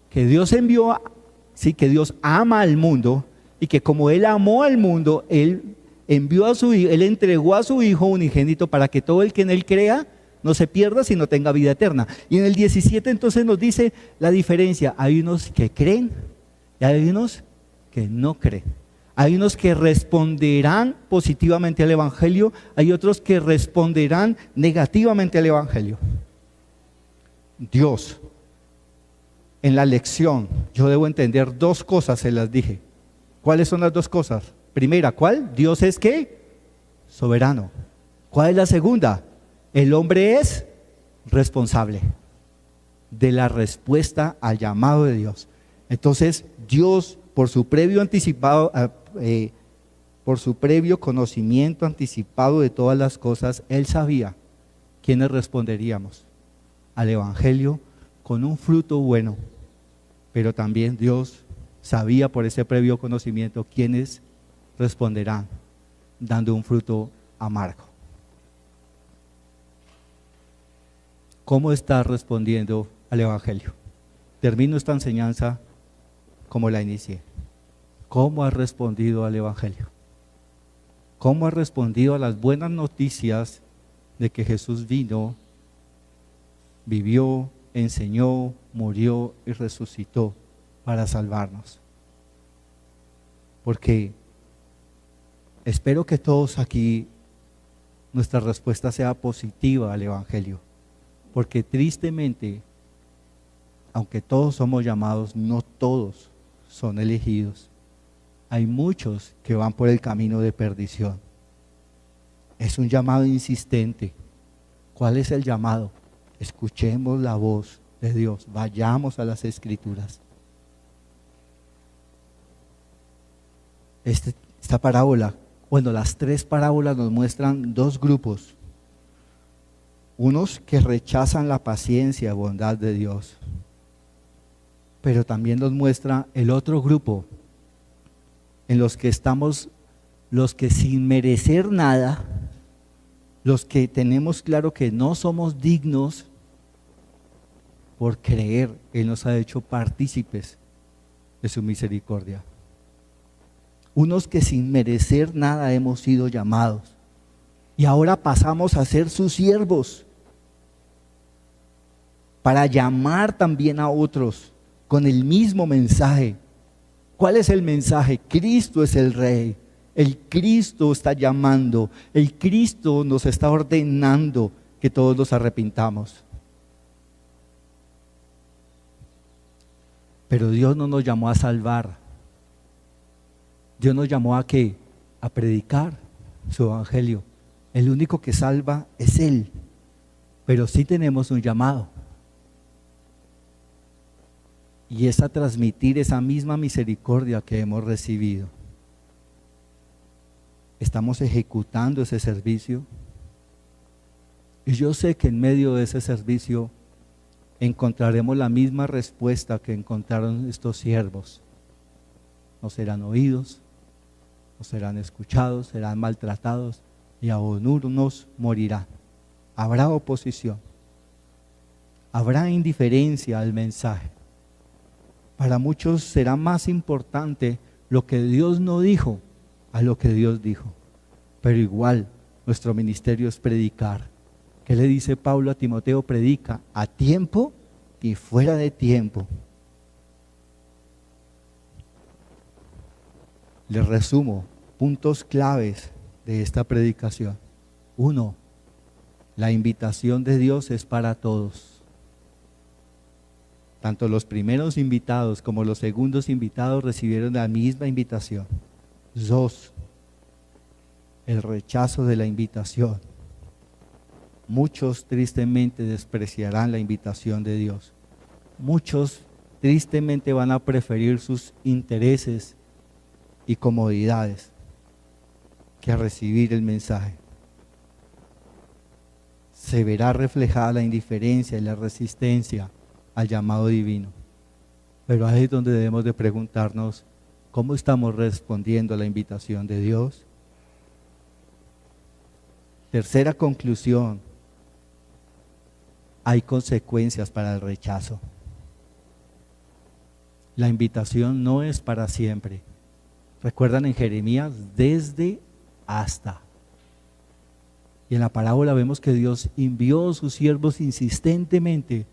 Que Dios envió, sí, que Dios ama al mundo y que como Él amó al mundo, Él envió a su Hijo, Él entregó a su Hijo unigénito para que todo el que en Él crea no se pierda, sino tenga vida eterna. Y en el 17 entonces nos dice la diferencia. Hay unos que creen y hay unos que no creen. Hay unos que responderán positivamente al Evangelio, hay otros que responderán negativamente al Evangelio. Dios, en la lección, yo debo entender dos cosas, se las dije. ¿Cuáles son las dos cosas? Primera, ¿cuál? Dios es ¿qué? Soberano. ¿Cuál es la segunda? El hombre es responsable de la respuesta al llamado de Dios. Entonces, Dios, por su previo conocimiento anticipado de todas las cosas, Él sabía quiénes responderíamos al Evangelio con un fruto bueno. Pero también Dios sabía por ese previo conocimiento quiénes responderán dando un fruto amargo. ¿Cómo estás respondiendo al Evangelio? Termino esta enseñanza como la inicié. ¿Cómo has respondido al Evangelio? ¿Cómo has respondido a las buenas noticias de que Jesús vino, vivió, enseñó, murió y resucitó para salvarnos? Porque espero que todos aquí nuestra respuesta sea positiva al Evangelio, porque tristemente, aunque todos somos llamados, no todos son elegidos. Hay muchos que van por el camino de perdición. Es un llamado insistente. ¿Cuál es el llamado? Escuchemos la voz de Dios, vayamos a las Escrituras. Esta parábola, las tres parábolas nos muestran dos grupos. Unos que rechazan la paciencia y bondad de Dios, pero también nos muestra el otro grupo, en los que estamos los que sin merecer nada, los que tenemos claro que no somos dignos, por creer, Él nos ha hecho partícipes de su misericordia. Unos que sin merecer nada hemos sido llamados y ahora pasamos a ser sus siervos para llamar también a otros con el mismo mensaje. ¿Cuál es el mensaje? Cristo es el Rey. El Cristo está llamando. El Cristo nos está ordenando que todos nos arrepintamos. Pero Dios no nos llamó a salvar. Dios nos llamó ¿a qué? A predicar su evangelio. El único que salva es Él. Pero sí tenemos un llamado. Y es a transmitir esa misma misericordia que hemos recibido. Estamos ejecutando ese servicio. Y yo sé que en medio de ese servicio encontraremos la misma respuesta que encontraron estos siervos. No serán oídos, no serán escuchados, serán maltratados y aún unos morirán. Habrá oposición, habrá indiferencia al mensaje. Para muchos será más importante lo que Dios no dijo a lo que Dios dijo. Pero igual nuestro ministerio es predicar. ¿Qué le dice Pablo a Timoteo? Predica a tiempo y fuera de tiempo. Les resumo puntos claves de esta predicación. 1. La invitación de Dios es para todos. Tanto los primeros invitados como los segundos invitados recibieron la misma invitación. 2. El rechazo de la invitación. Muchos tristemente despreciarán la invitación de Dios. Muchos tristemente van a preferir sus intereses y comodidades que a recibir el mensaje. Se verá reflejada la indiferencia y la resistencia al llamado divino. Pero ahí es donde debemos de preguntarnos, ¿cómo estamos respondiendo a la invitación de Dios? Tercera conclusión, hay consecuencias para el rechazo. La invitación no es para siempre. ¿Recuerdan en Jeremías? Desde hasta. Y en la parábola vemos que Dios envió a sus siervos insistentemente,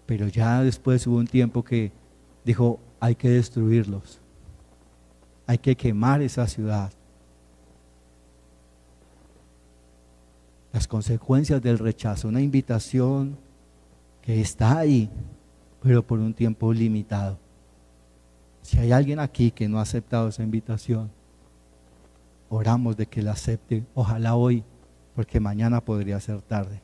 pero ya después hubo un tiempo que dijo, hay que destruirlos, hay que quemar esa ciudad. Las consecuencias del rechazo, una invitación que está ahí, pero por un tiempo limitado. Si hay alguien aquí que no ha aceptado esa invitación, oramos de que la acepte, ojalá hoy, porque mañana podría ser tarde.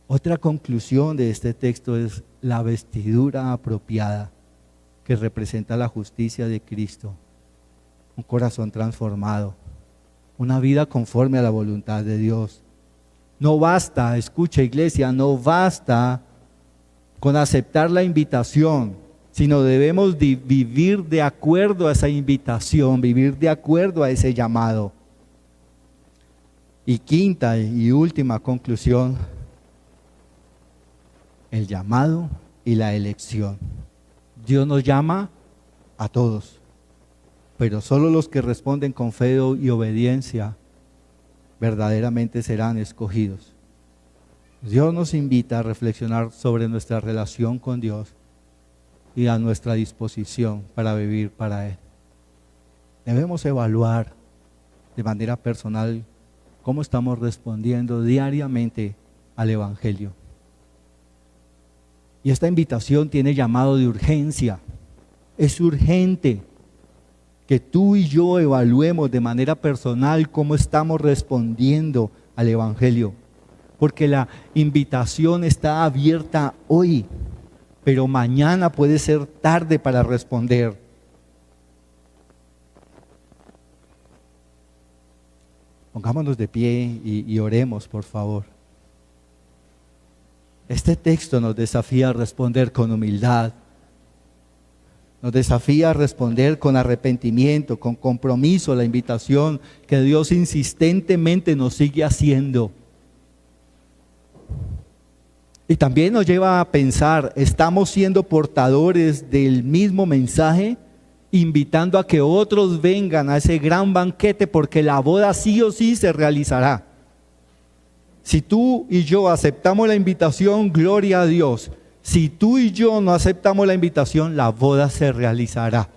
Otra conclusión de este texto es la vestidura apropiada que representa la justicia de Cristo, un corazón transformado, una vida conforme a la voluntad de Dios. No basta, escucha iglesia, no basta con aceptar la invitación sino debemos vivir de acuerdo a esa invitación, vivir de acuerdo a ese llamado. Y quinta y última conclusión, el llamado y la elección. Dios nos llama a todos, pero solo los que responden con fe y obediencia verdaderamente serán escogidos. Dios nos invita a reflexionar sobre nuestra relación con Dios y a nuestra disposición para vivir para Él. Debemos evaluar de manera personal cómo estamos respondiendo diariamente al Evangelio. Y esta invitación tiene llamado de urgencia. Es urgente que tú y yo evaluemos de manera personal cómo estamos respondiendo al Evangelio. Porque la invitación está abierta hoy, pero mañana puede ser tarde para responder. Pongámonos de pie y oremos, por favor. Este texto nos desafía a responder con humildad. Nos desafía a responder con arrepentimiento, con compromiso a la invitación que Dios insistentemente nos sigue haciendo. Y también nos lleva a pensar, ¿estamos siendo portadores del mismo mensaje? Invitando a que otros vengan a ese gran banquete, porque la boda sí o sí se realizará. Si tú y yo aceptamos la invitación, gloria a Dios. Si tú y yo no aceptamos la invitación, la boda se realizará.